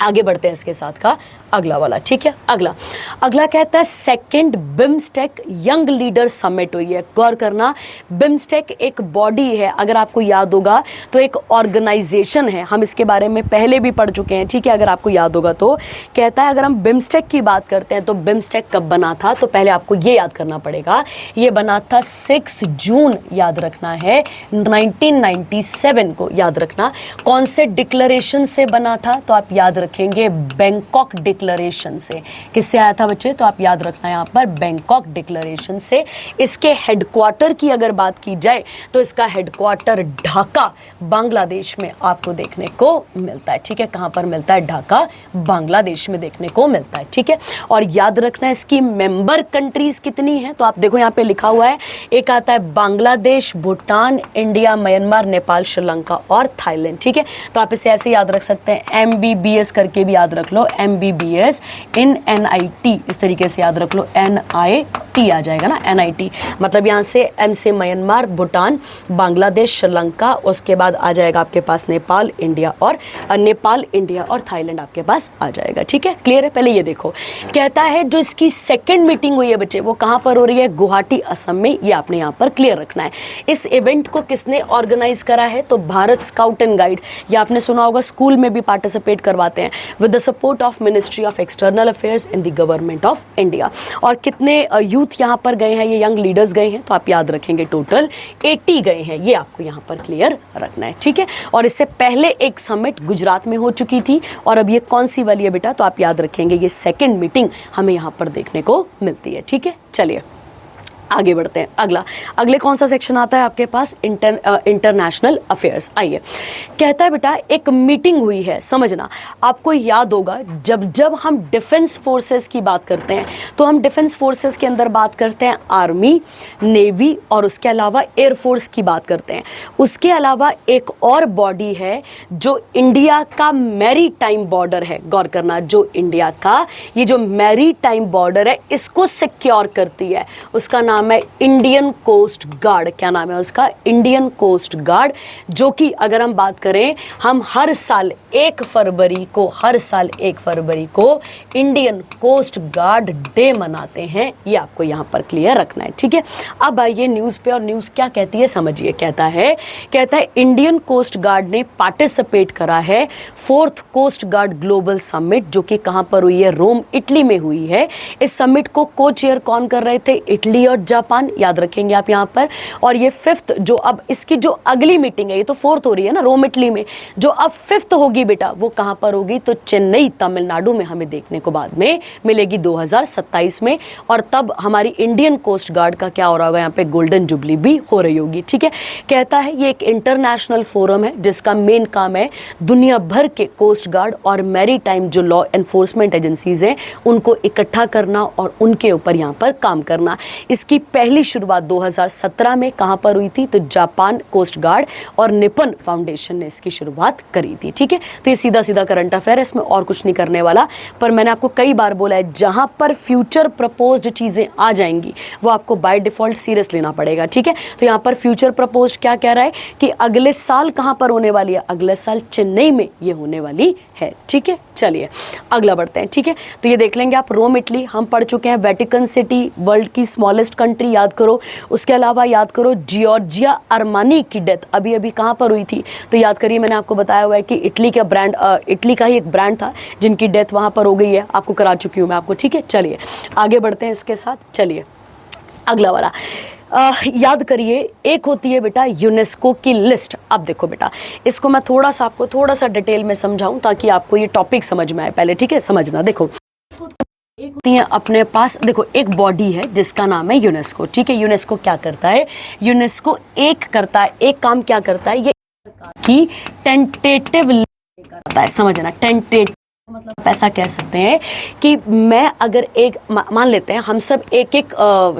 आगे बढ़ते हैं इसके साथ का अगला वाला, ठीक है। अगला कहता है second BIMSTEC young leader summit हुई है। गौर करना, बिम्स्टेक एक बॉडी है, अगर आपको याद होगा तो एक ऑर्गेनाइजेशन है, हम इसके बारे में पहले भी पढ़ चुके हैं, ठीक है। अगर आपको याद होगा तो कहता है अगर हम बिम्स्टेक की बात करते हैं तो बिम्स्टेक कब बना था? तो पहले आपको ये याद करना पड़ेगा, ये बना था 6 जून, याद रखना है 1997 को। याद रखना कौन से डिक्लेरेशन से बना था? तो आप याद रखेंगे बैंकॉक डिक्लेरेशन डिक्लेरेशन से। किससे आया था बच्चे? तो आप याद रखना यहाँ पर बैंकॉक डिक्लेरेशन से। इसके हेडक्वार्टर की अगर बात की जाए तो इसका हेडक्वार्टर ढाका बांग्लादेश में आपको देखने को मिलता है। ठीक है, कहाँ पर मिलता है? ढाका बांग्लादेश में देखने को मिलता है। ठीक है, और याद रखना इसकी मेंबर कंट्रीज कितनी हैं? तो आप देखो यहाँ पे लिखा हुआ है, एक आता है बांग्लादेश, भूटान, इंडिया, म्यांमार, नेपाल, श्रीलंका और थाईलैंड। ठीक है, तो आप इसे ऐसे याद रख सकते हैं, MBBS करके भी याद रख लो, MBBS इन NIT, इस तरीके से याद रख लो, NIT आ जाएगा ना, NIT मतलब यहाँ से M से म्यांमार, भूटान, बांग्लादेश, श्रीलंका, उसके बाद आ जाएगा आपके पास नेपाल, इंडिया और थाईलैंड आपके पास आ जाएगा। ठीक है, क्लियर है? पहले ये देखो, कहता है जो इसकी सेकंड मीटिंग हुई है बच्चे, वो कहाँ पर हो रही है? गुवाहाटी, असम में। ये आपने यहाँ पर क्लियर रखना है। इस इवेंट को किसने ऑर्गेनाइज करा है? तो भारत स्काउट एंड गाइड। ये आपने सुना होगा, स्कूल में भी पार्टिसिपेट करवाते हैं, with the support of ministry of external affairs in the government of India. और कितने यूथ यहाँ पर गए हैं, ये यंग लीडर्स गए हैं? तो आप याद रखेंगे टोटल 80 गए हैं। ये आपको यहाँ पर क्लियर रखना है। ठीक है, और इससे पहले एक समिट गुजरात में हो चुकी थी, और अब ये कौन सी वाली है बेटा? तो आप याद रखेंगे ये सेकंड मीटिंग हमें यहाँ पर देखने को मिलती है। ठीक है, चलिए आगे बढ़ते हैं। अगले कौन सा सेक्शन आता है आपके पास? International affairs. आइए, कहता है बेटा एक मीटिंग हुई है, समझना। आपको याद होगा जब हम डिफेंस फोर्सेस की बात करते हैं तो हम डिफेंस फोर्सेस के अंदर बात करते हैं आर्मी, नेवी और उसके अलावा एयरफोर्स की बात करते हैं। उसके अलावा एक और बॉडी है जो इंडिया का मैरी टाइम बॉर्डर है। गौर करना, जो इंडिया का ये जो मैरी टाइम बॉर्डर है इसको सिक्योर करती है, उसका नाम है इंडियन कोस्ट गार्ड। क्या नाम है उसका? Indian coast guard. जो कि अगर हम बात करें, हम हर साल 1 फरवरी को इंडियन कोस्ट गार्ड डे मनाते हैं। ये आपको यहां पर क्लियर रखना है। ठीक है, अब आइए न्यूज पे, और न्यूज क्या कहती है समझिए। कहता है इंडियन कोस्ट गार्ड ने पार्टिसिपेट करा है 4th coast guard global summit, जो कि कहां पर हुई है? रोम, इटली में हुई है। इस समिट को को चेयर कौन कर रहे थे? इटली और जापान। याद रखेंगे आप यहाँ पर। और ये 5th, जो अब इसकी जो अगली मीटिंग है, ये तो 4th हो रही है ना रोम इटली में, जो अब 5th होगी बेटा वो कहां पर होगी? तो चेन्नई, तमिलनाडु में हमें देखने को बाद में मिलेगी 2027 में। और तब हमारी इंडियन कोस्ट गार्ड का क्या हो रहा होगा? यहाँ पे गोल्डन जुबली भी हो रही होगी। ठीक है, कहता है ये एक इंटरनेशनल फोरम है जिसका मेन काम है दुनिया भर के कोस्ट गार्ड और मैरी टाइम जो लॉ एनफोर्समेंट एजेंसीज हैं उनको इकट्ठा करना और उनके ऊपर यहाँ पर काम करना। इसकी पहली शुरुआत 2017 में कहां पर हुई थी? तो जापान कोस्ट गार्ड और निपन फाउंडेशन ने इसकी शुरुआत करी थी। ठीक है, तो ये सीधा सीधा करंट अफेयर है, इसमें और कुछ नहीं करने वाला। पर मैंने आपको कई बार बोला है, जहां पर फ्यूचर प्रपोज्ड चीजें आ जाएंगी वो आपको बाय डिफॉल्ट सीरियस लेना पड़ेगा। ठीक है, तो यहाँ पर फ्यूचर प्रपोज्ड क्या कह रहा है कि अगले साल कहां पर होने वाली है? अगले साल चेन्नई में ये होने वाली है। ठीक है, चलिए अगला बढ़ते हैं। ठीक है, तो ये देख लेंगे आप, रोम इटली हम पढ़ चुके हैं, वेटिकन सिटी वर्ल्ड की स्मॉलेस्ट कंट्री याद करो। उसके अलावा याद करो जॉर्जिया अरमानी की डेथ अभी अभी कहां पर हुई थी? तो याद करिए, मैंने आपको बताया हुआ है कि इटली का ही एक ब्रांड था जिनकी डेथ वहां पर हो गई है, आपको करा चुकी हूं मैं आपको। ठीक है, चलिए आगे बढ़ते हैं इसके साथ। चलिए अगला वाला याद करिए, एक होती है बेटा यूनेस्को की लिस्ट। अब देखो बेटा, इसको मैं आपको थोड़ा सा डिटेल में समझाऊं ताकि आपको ये टॉपिक समझ में आए। पहले ठीक है समझना, देखो अपने पास देखो एक बॉडी है जिसका नाम है यूनेस्को। ठीक है, यूनेस्को क्या करता है? यूनेस्को एक काम क्या करता है? ये कि टेंटेटिव करता है, समझना। टेंटेटिव मतलब ऐसा कह सकते हैं कि मैं अगर एक मान लेते हैं हम सब एक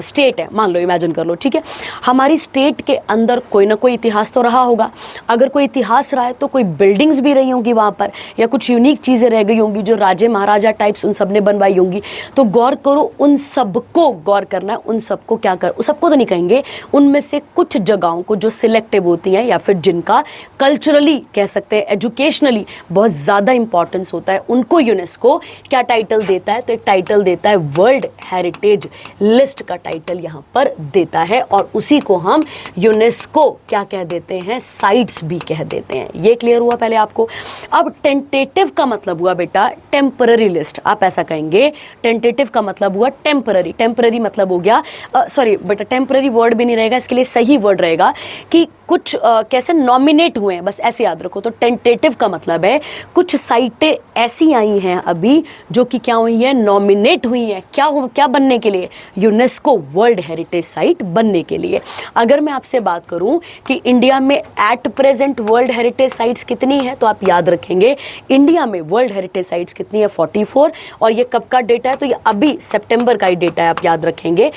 स्टेट है, मान लो, इमेजिन कर लो। ठीक है, हमारी स्टेट के अंदर कोई ना कोई इतिहास तो रहा होगा। अगर कोई इतिहास रहा है तो कोई बिल्डिंग्स भी रही होंगी वहां पर, या कुछ यूनिक चीजें रह गई होंगी जो राजे महाराजा टाइप्स उन सब ने बनवाई होंगी। तो गौर करो, उन सबको गौर करना है, उन सबको क्या कर, सबको तो नहीं कहेंगे, उनमें से कुछ जगहों को जो सिलेक्टिव होती हैं या फिर जिनका कल्चरली कह सकते हैं, एजुकेशनली बहुत ज्यादा इंपॉर्टेंस होता है, उनको यूनेस्को क्या टाइटल देता है? तो एक टाइटल देता है वर्ल्ड हेरिटेज लिस्ट का टाइटल यहां पर देता है, और उसी को हम यूनेस्को क्या कह देते हैं? साइट्स भी कह देते हैं। ये क्लियर हुआ पहले आपको। अब टेंटेटिव का मतलब हुआ बेटा टेम्पररी लिस्ट, आप ऐसा कहेंगे। टेंटेटिव का मतलब हुआ टेम्पररी, टेम्पररी मतलब हो गया सॉरी बेटा, टेम्पररी वर्ड भी नहीं रहेगा, इसके लिए सही वर्ड रहेगा कि कुछ कैसे नॉमिनेट हुए हैं, बस ऐसे याद रखो। तो टेंटेटिव का मतलब है कुछ साइटें ऐसी ऐसी आई हैं अभी जो कि क्या हुई है, नॉमिनेट हुई है, क्या बनने के लिए, यूनेस्को वर्ल्ड हेरिटेज साइट बनने के लिए। अगर मैं आपसे बात करूं कि इंडिया में at present world heritage sites कितनी है, तो आप याद रखेंगे इंडिया में वर्ल्ड हेरिटेज साइट्स कितनी है, 44। और ये कब का डेटा है, तो ये अभी सितंबर का ही डेटा है, आप याद रखेंगे।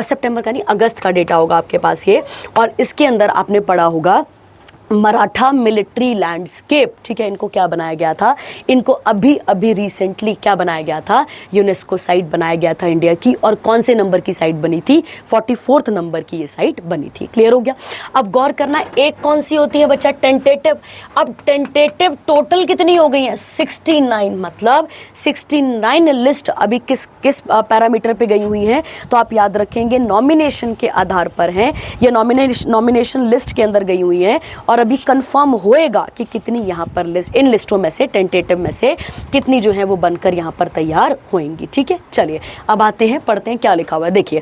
सितंबर का नहीं, अगस्त का डेटा होगा आपके पास ये। और इसके अंदर आपने पढ़ा होगा मराठा मिलिट्री लैंडस्केप, ठीक है, इनको क्या बनाया गया था, इनको अभी अभी रिसेंटली क्या बनाया गया था, यूनेस्को साइट बनाया गया था इंडिया की। और कौन से नंबर की साइट बनी थी, 44 नंबर की ये साइट बनी थी। क्लियर हो गया। अब गौर करना, एक कौन सी होती है बच्चा, टेंटेटिव। अब टेंटेटिव टोटल कितनी हो गई है, 69। मतलब 69 लिस्ट अभी किस किस पैरामीटर पे गई हुई है, तो आप याद रखेंगे नॉमिनेशन के आधार पर हैं, ये नॉमिनेशन लिस्ट के अंदर गई हुई है। और अभी कंफर्म होएगा कि कितनी यहाँ पर लिस्ट, इन लिस्टों में से, टेंटेटिव में से कितनी जो है वो बनकर यहाँ पर तैयार होंगी। ठीक है, चलिए अब आते हैं, पढ़ते हैं क्या लिखा हुआ है। देखिए,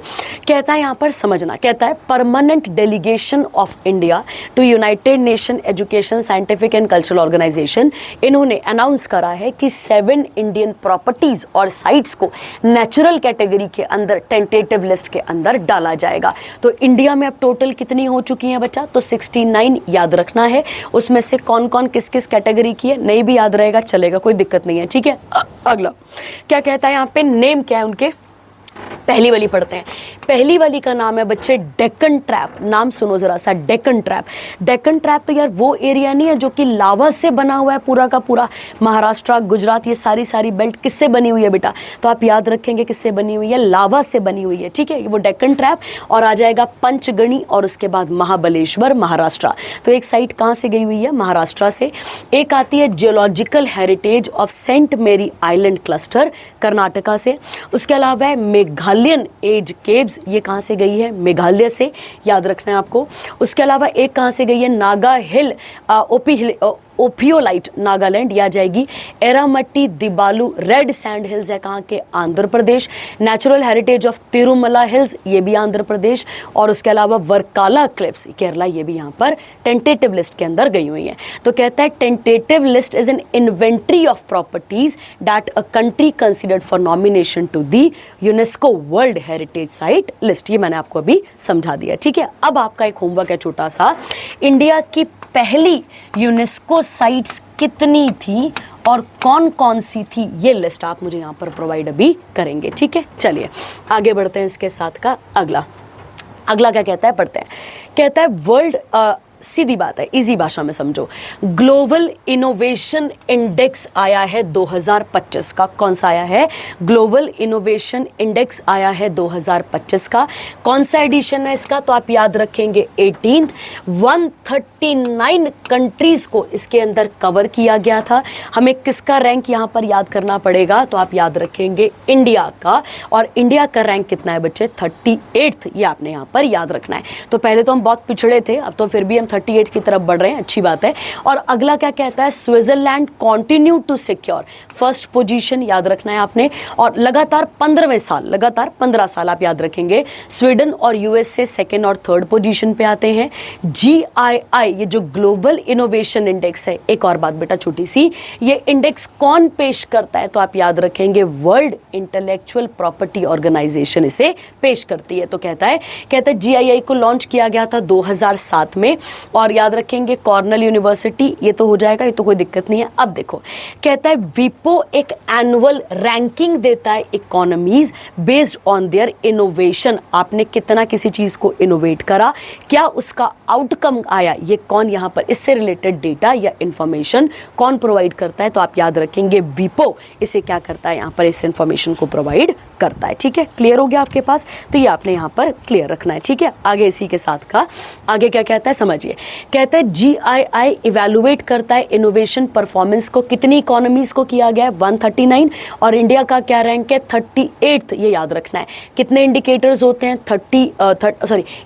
कहता है यहाँ पर समझना, कहता है permanent delegation of India to United Nation Education Scientific and Cultural Organisation, इन्होंने अनाउंस करा है कि 7 इंडियन प्रॉपर्टीज और साइट्स को नेचुरल कैटेगरी के अंदर टेंटेटिव लिस्ट के अंदर डाला जाएगा। तो इंडिया में अब टोटल कितनी हो चुकी है बच्चा, तो 69 याद रखना है। उसमें से कौन कौन किस किस कैटेगरी की है, नहीं भी याद रहेगा चलेगा, कोई दिक्कत नहीं है। ठीक है, अगला क्या कहता है यहाँ पे, नेम क्या है उनके, पहली वाली पढ़ते हैं। पहली वाली का नाम है बच्चे डेक्कन ट्रैप। नाम सुनो जरा सा, डेक्कन ट्रैप। डेक्कन ट्रैप तो यार वो एरिया नहीं है जो कि लावा से बना हुआ है पूरा का पूरा, महाराष्ट्र गुजरात ये सारी बेल्ट किससे बनी हुई है बेटा, तो आप याद रखेंगे किससे बनी हुई है, लावा से बनी हुई है। ठीक है, वो डेक्कन ट्रैप। और आ जाएगा पंचगणी और उसके बाद महाबलेश्वर महाराष्ट्र। तो एक साइट कहाँ से गई हुई है, महाराष्ट्र से। एक आती है जियोलॉजिकल हेरिटेज ऑफ सेंट मेरी आइलैंड क्लस्टर, कर्नाटका से। उसके अलावा है मेघालयन एज केव्स, ये कहाँ से गई है, मेघालय से, याद रखना है आपको। उसके अलावा एक कहाँ से गई है, नागा हिल ओपियोलाइट नागालैंड, या जाएगी Erramatti Dibbalu red sand hills है कहाँ के, Andhra Pradesh. Natural heritage of Tirumala hills, ये भी आंध्र प्रदेश। और उसके अलावा वर्काला क्लिफ्स केरला, ये भी यहाँ पर टेंटेटिव लिस्ट के अंदर गई हुई है। तो कहता है tentative list is an inventory of properties that a country considered for nomination to the UNESCO world heritage site list. ये मैंने आपको अभी समझा दिया। ठीक है, अब आपका एक होमवर्क है छोटा सा, इंडिया की पहली यूनेस्को साइट्स कितनी थी और कौन कौन सी थी, ये लिस्ट आप मुझे यहाँ पर प्रोवाइड अभी करेंगे। ठीक है, चलिए आगे बढ़ते हैं इसके साथ का अगला क्या कहता है, पढ़ते हैं। कहता है वर्ल्ड, सीधी बात है, इजी भाषा में समझो, ग्लोबल इनोवेशन इंडेक्स आया है 2025 का। कौन सा आया है, ग्लोबल इनोवेशन इंडेक्स आया है 2025 का। कौन सा एडिशन है इसका, तो आप याद रखेंगे 18th। 139 कंट्रीज को इसके अंदर कवर किया गया था। हमें किसका रैंक यहाँ पर याद करना पड़ेगा, तो आप याद रखेंगे इंडिया का। और इंडिया का रैंक कितना है बच्चे, 38th, ये आपने यहाँ पर याद रखना है। तो पहले तो हम बहुत पिछड़े थे, अब तो फिर भी हम 38 की तरफ बढ़ रहे हैं, अच्छी बात है। और अगला क्या कहता है, Switzerland continue to secure first position, याद रखना है आपने। और लगातार 15वें साल, लगातार 15 साल आप याद रखेंगे, स्वीडन और यूएस से सेकेंड और थर्ड पोजीशन पे आते हैं। GII, ये जो ग्लोबल इनोवेशन इंडेक्स है, एक और बात बेटा छोटी सी, ये इंडेक्स कौन पेश करता है, तो आप याद रखेंगे वर्ल्ड इंटेलेक्चुअल प्रॉपर्टी ऑर्गेनाइजेशन इसे पेश करती है। तो कहता है GII को लॉन्च किया गया था 2007 में। और याद रखेंगे कॉर्नेल यूनिवर्सिटी, ये तो हो जाएगा, ये तो कोई दिक्कत नहीं है। अब देखो, कहता है विपो एक एनुअल रैंकिंग देता है economies based on their innovation. आपने कितना किसी चीज को इनोवेट करा, क्या उसका आउटकम आया, ये कौन यहाँ पर इससे रिलेटेड डेटा या इंफॉर्मेशन कौन प्रोवाइड करता है, तो आप याद रखेंगे विपो इसे क्या करता है, यहाँ पर इस इंफॉर्मेशन को प्रोवाइड करता है। ठीक है, क्लियर हो गया आपके पास, तो ये आपने यहाँ पर क्लियर रखना है। ठीक है, आगे इसी के साथ का आगे क्या कहता है समझिए। कहता है GII इवैल्यूएट करता है इनोवेशन परफॉर्मेंस को, कितनी इकोनॉमीज को किया गया है, 139। और इंडिया का क्या रैंक है, 38th, ये याद रखना है। कितने इंडिकेटर्स होते हैं,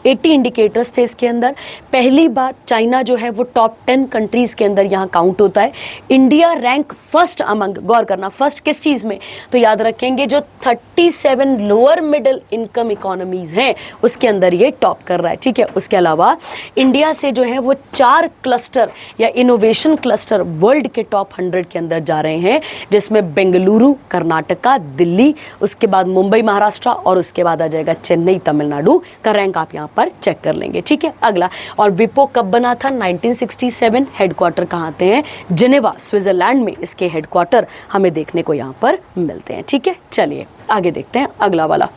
80 इंडिकेटर्स थे इसके अंदर। पहली बार चाइना जो है वो टॉप 10 कंट्रीज के अंदर यहाँ काउंट होता है। इंडिया रैंक फर्स्ट अमंग, गौर करना फर्स्ट किस चीज में, तो याद रखेंगे जो 37 लोअर मिडिल इनकम इकोनॉमीज हैं उसके अंदर ये टॉप कर रहा है। ठीक है, उसके अलावा इंडिया से जो है वो 4 क्लस्टर या इनोवेशन क्लस्टर वर्ल्ड के टॉप 100 के अंदर जा रहे हैं, जिसमें बेंगलुरु कर्नाटका, दिल्ली, उसके बाद मुंबई महाराष्ट्र और उसके बाद आ जाएगा चेन्नई तमिलनाडु का रैंक आप यहाँ पर चेक कर लेंगे। ठीक है, अगला, और विपो कब बना था? 1967। हेडक्वार्टर कहाँ आते हैं? जिनेवा स्विट्जरलैंड में इसके हेडक्वार्टर हमें देखने को यहाँ पर मिलते हैं। ठीक है, चलिए आगे देखते हैं अगला वाला।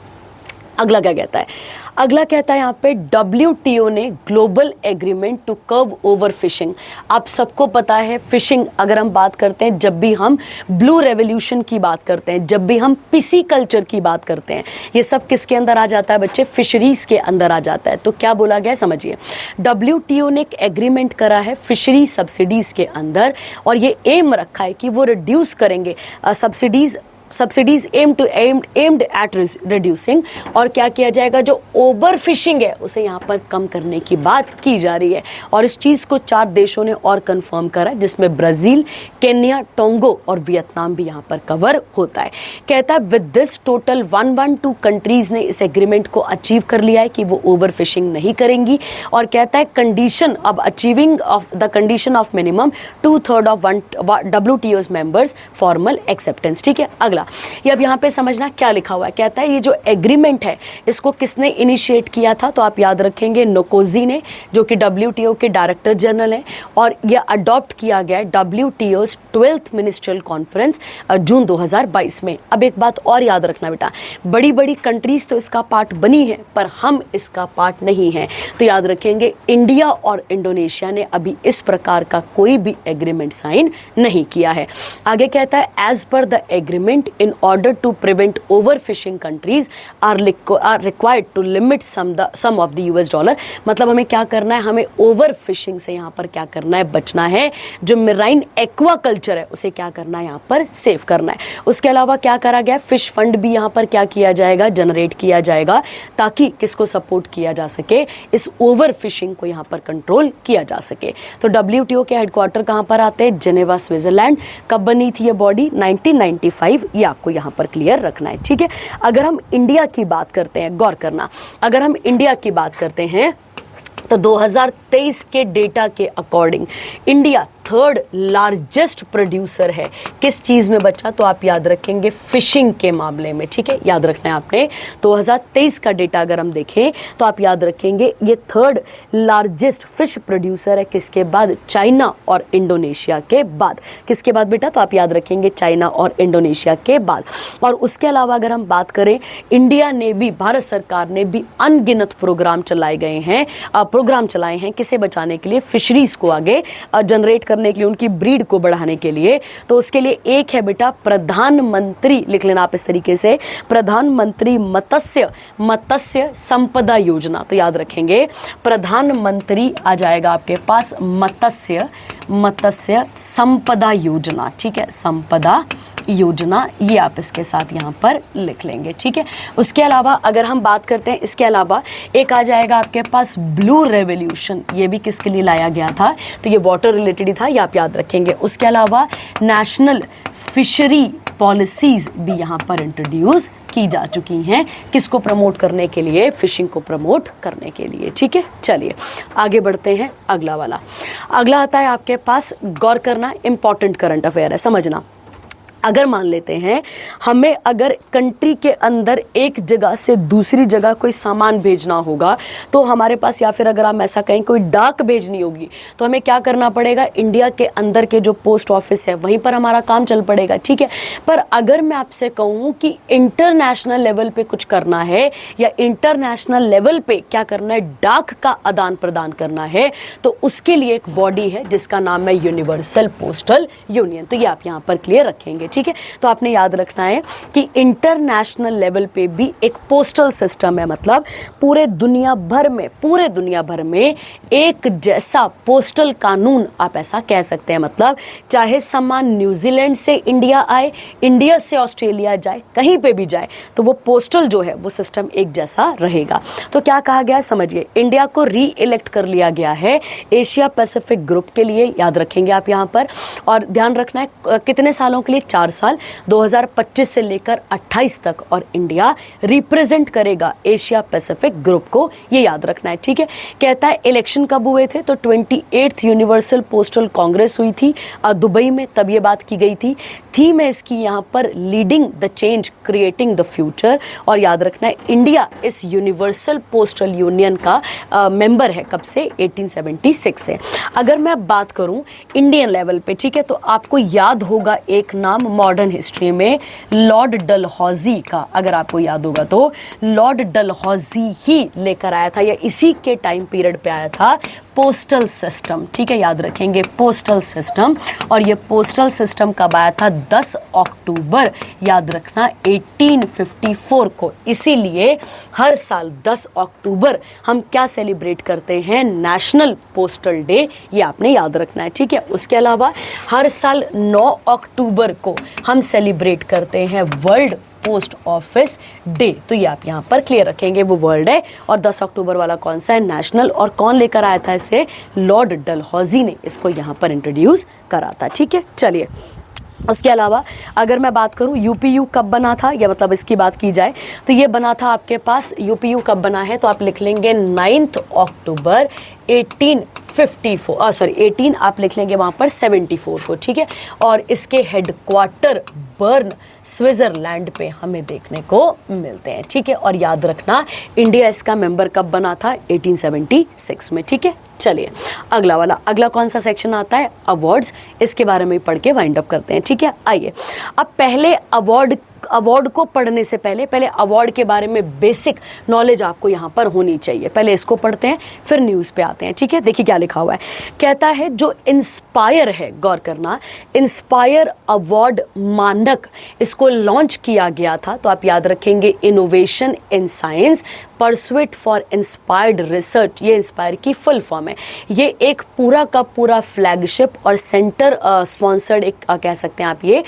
अगला क्या कहता है? अगला कहता है यहाँ पे WTO ने global agreement to curb over fishing. आप सबको पता है फिशिंग, अगर हम बात करते हैं, जब भी हम ब्लू रेवोल्यूशन की बात करते हैं, जब भी हम पिसी कल्चर की बात करते हैं, ये सब किसके अंदर आ जाता है बच्चे? फिशरीज के अंदर आ जाता है। तो क्या बोला गया समझिए, WTO ने एक एग्रीमेंट करा है फिशरी सब्सिडीज के अंदर, और ये एम रखा है कि वो रिड्यूस करेंगे सब्सिडीज एम्ड एट रिड्यूसिंग, और क्या किया जाएगा? जो ओवर फिशिंग है उसे यहाँ पर कम करने की बात की जा रही है। और इस चीज़ को 4 देशों ने और कंफर्म करा, जिसमें ब्राज़ील, केन्या, टोंगो और वियतनाम भी यहाँ पर कवर होता है। कहता है विद दिस टोटल 112 कंट्रीज ने इस एग्रीमेंट को अचीव कर लिया है कि वो ओवर फिशिंग नहीं करेंगी। और कहता है कंडीशन अब achieving of the condition of minimum 2/3 of WTO's members formal acceptance. ठीक है, अगला, ये अब यहाँ पे समझना क्या लिखा हुआ है। कहता है ये जो एग्रीमेंट है इसको किसने इनिशिएट किया था? तो आप याद रखेंगे नोकोजी ने, जो कि WTO के डायरेक्टर जनरल हैं, और ये अडॉप्ट किया गया WTO's 12th मिनिस्ट्रियल कॉन्फ्रेंस जून 2022 में। अब एक बात और याद रखना बेटा, बड़ी बड़ी कंट्रीज तो इसका पार्ट बनी है, पर हम इसका पार्ट नहीं है। तो याद रखेंगे इंडिया और इंडोनेशिया ने अभी इस प्रकार का कोई भी एग्रीमेंट साइन नहीं किया है। आगे कहता है as per the agreement in order to prevent overfishing countries are required to limit some of the US dollar। मतलब हमें क्या करना है? हमें ओवरफिशिंग से यहाँ पर क्या करना है? बचना है। जो मेराइन एक्वाकल्चर है उसे क्या करना है? यहाँ पर सेव करना है। उसके अलावा क्या करा गया? फिश फंड भी यहाँ पर क्या किया जाएगा? जनरेट किया जाएगा, ताकि किसको सपोर्ट किया जा सके? इस ओवरफिशिंग को यहाँ पर कंट्रोल किया जा सके। तो WTO के हेडक्वार्टर कहाँ पर आते हैं? Geneva Switzerland. कब बनी थी ये बॉडी? 1995। ये आपको यहाँ पर क्लियर रखना है। ठीक है, अगर हम इंडिया की बात करते हैं, गौर करना, अगर हम इंडिया की बात करते हैं तो 2023 के डेटा के according India 3rd largest producer है। किस चीज़ में बच्चा? तो आप याद रखेंगे फिशिंग के मामले में। ठीक है, याद रखना है आपने। 2023 का डेटा अगर हम देखें तो आप याद रखेंगे ये 3rd लार्जेस्ट फिश प्रोड्यूसर है। किसके बाद? चाइना और इंडोनेशिया के बाद। किसके बाद बेटा? तो आप याद रखेंगे चाइना और इंडोनेशिया के बाद। और उसके अलावा अगर हम बात करें, इंडिया ने भी, भारत सरकार ने भी अनगिनत प्रोग्राम चलाए हैं किसे बचाने के लिए? फिशरीज को आगे जनरेट करने के लिए, उनकी ब्रीड को बढ़ाने के लिए। तो उसके लिए एक है बेटा प्रधानमंत्री, लिख लेना आप इस तरीके से, प्रधानमंत्री मत्स्य संपदा योजना। तो याद रखेंगे प्रधानमंत्री आ जाएगा आपके पास मत्स्य संपदा योजना। ठीक है, संपदा योजना, ये आप इसके साथ यहाँ पर लिख लेंगे। ठीक है, उसके अलावा अगर हम बात करते हैं, इसके अलावा एक आ जाएगा आपके पास ब्लू रेवोल्यूशन। ये भी किसके लिए लाया गया था? तो ये वाटर रिलेटेड ही था, ये आप याद रखेंगे। उसके अलावा नेशनल फिशरी पॉलिसीज भी यहाँ पर इंट्रोड्यूस की जा चुकी हैं। किसको प्रमोट करने के लिए? फिशिंग को प्रमोट करने के लिए। ठीक है, चलिए आगे बढ़ते हैं। अगला वाला, अगला आता है आपके पास, गौर करना, इंपॉर्टेंट करंट अफेयर है, समझना। अगर मान लेते हैं हमें अगर कंट्री के अंदर एक जगह से दूसरी जगह कोई सामान भेजना होगा, तो हमारे पास, या फिर अगर हम ऐसा कहें कोई डाक भेजनी होगी, तो हमें क्या करना पड़ेगा? इंडिया के अंदर के जो पोस्ट ऑफिस है वहीं पर हमारा काम चल पड़ेगा। ठीक है, पर अगर मैं आपसे कहूँ कि इंटरनेशनल लेवल पे कुछ करना है, या इंटरनेशनल लेवल पे क्या करना है? डाक का आदान प्रदान करना है, तो उसके लिए एक बॉडी है जिसका नाम है यूनिवर्सल पोस्टल यूनियन। तो ये आप यहाँ पर क्लियर रखेंगे। ठीक है, तो आपने याद रखना है कि इंटरनेशनल लेवल पे भी एक पोस्टल सिस्टम है, मतलब पूरे दुनिया भर में एक जैसा पोस्टल कानून, आप ऐसा कह सकते हैं। मतलब चाहे सामान न्यूजीलैंड से इंडिया आए, इंडिया से ऑस्ट्रेलिया जाए, कहीं पे भी जाए, तो वो पोस्टल जो है वो सिस्टम एक जैसा रहेगा। तो क्या कहा गया समझिए, इंडिया को री इलेक्ट कर लिया गया है एशिया पैसिफिक ग्रुप के लिए, याद रखेंगे आप यहाँ पर। और ध्यान रखना है कितने सालों के लिए? 4 साल 2025 से लेकर 28 तक, और इंडिया रिप्रेजेंट करेगा एशिया पैसिफिक ग्रुप को, ये याद रखना है, ठीक है। कहता है इलेक्शन कब हुए थे, तो 28th यूनिवर्सल पोस्टल कांग्रेस हुई थी दुबई में, तब ये बात की गई थी। थीम है इसकी यहाँ पर leading the change creating the future, और याद रखना है इंडिया इस यूनिवर्सल पोस्टल यूनियन का मेंबर है, कब से, 1876 से। अगर मैं बात करूं इंडियन लेवल पे, ठीक है, तो आपको याद होगा एक नाम मॉडर्न हिस्ट्री में लॉर्ड डलहौजी का, अगर आपको याद होगा तो लॉर्ड डलहौजी ही लेकर आया था, या इसी के टाइम पीरियड पे आया था पोस्टल सिस्टम, ठीक है, याद रखेंगे पोस्टल सिस्टम। और ये पोस्टल सिस्टम कब आया था, 10 अक्टूबर, याद रखना 1854 को। इसीलिए हर साल 10 अक्टूबर हम क्या सेलिब्रेट करते हैं, नेशनल पोस्टल डे, ये आपने याद रखना है, ठीक है। उसके अलावा हर साल 9 अक्टूबर को हम सेलिब्रेट करते हैं वर्ल्ड पोस्ट ऑफिस डे, तो ये आप यहाँ पर क्लियर रखेंगे, वो वर्ल्ड है, और 10 अक्टूबर वाला कौन सा है, नेशनल, और कौन लेकर आया था इसे, लॉर्ड डलहौजी ने इसको यहाँ पर इंट्रोड्यूस करा था, ठीक है। चलिए, उसके अलावा अगर मैं बात करूं यूपीयू कब बना था, या मतलब इसकी बात की जाए तो ये बना था आपके पास, यूपीयू कब बना है, तो आप लिख लेंगे 9 अक्टूबर 18 आप लिख लेंगे वहाँ पर 74 को, ठीक है। और इसके हेडक्वार्टर बर्न स्विट्जरलैंड पे हमें देखने को मिलते हैं, ठीक है। और याद रखना इंडिया इसका मेंबर कब बना था, 1876 में, ठीक है। चलिए अगला कौन सा सेक्शन आता है, अवार्ड्स, इसके बारे में पढ़ के वाइंड अप करते हैं, ठीक है। आइए, अब पहले अवार्ड को पढ़ने से पहले अवार्ड के बारे में बेसिक नॉलेज आपको यहाँ पर होनी चाहिए। पहले इसको पढ़ते हैं, फिर न्यूज़ पे आते हैं, ठीक है। देखिए क्या लिखा हुआ है, कहता है जो इंस्पायर है, गौर करना, इंस्पायर अवार्ड मानक, इसको लॉन्च किया गया था, तो आप याद रखेंगे innovation in science pursuit for inspired research, ये इंस्पायर की फुल फॉर्म है। ये एक पूरा का पूरा फ्लैगशिप और सेंटर स्पॉन्सर्ड एक कह सकते हैं आप, ये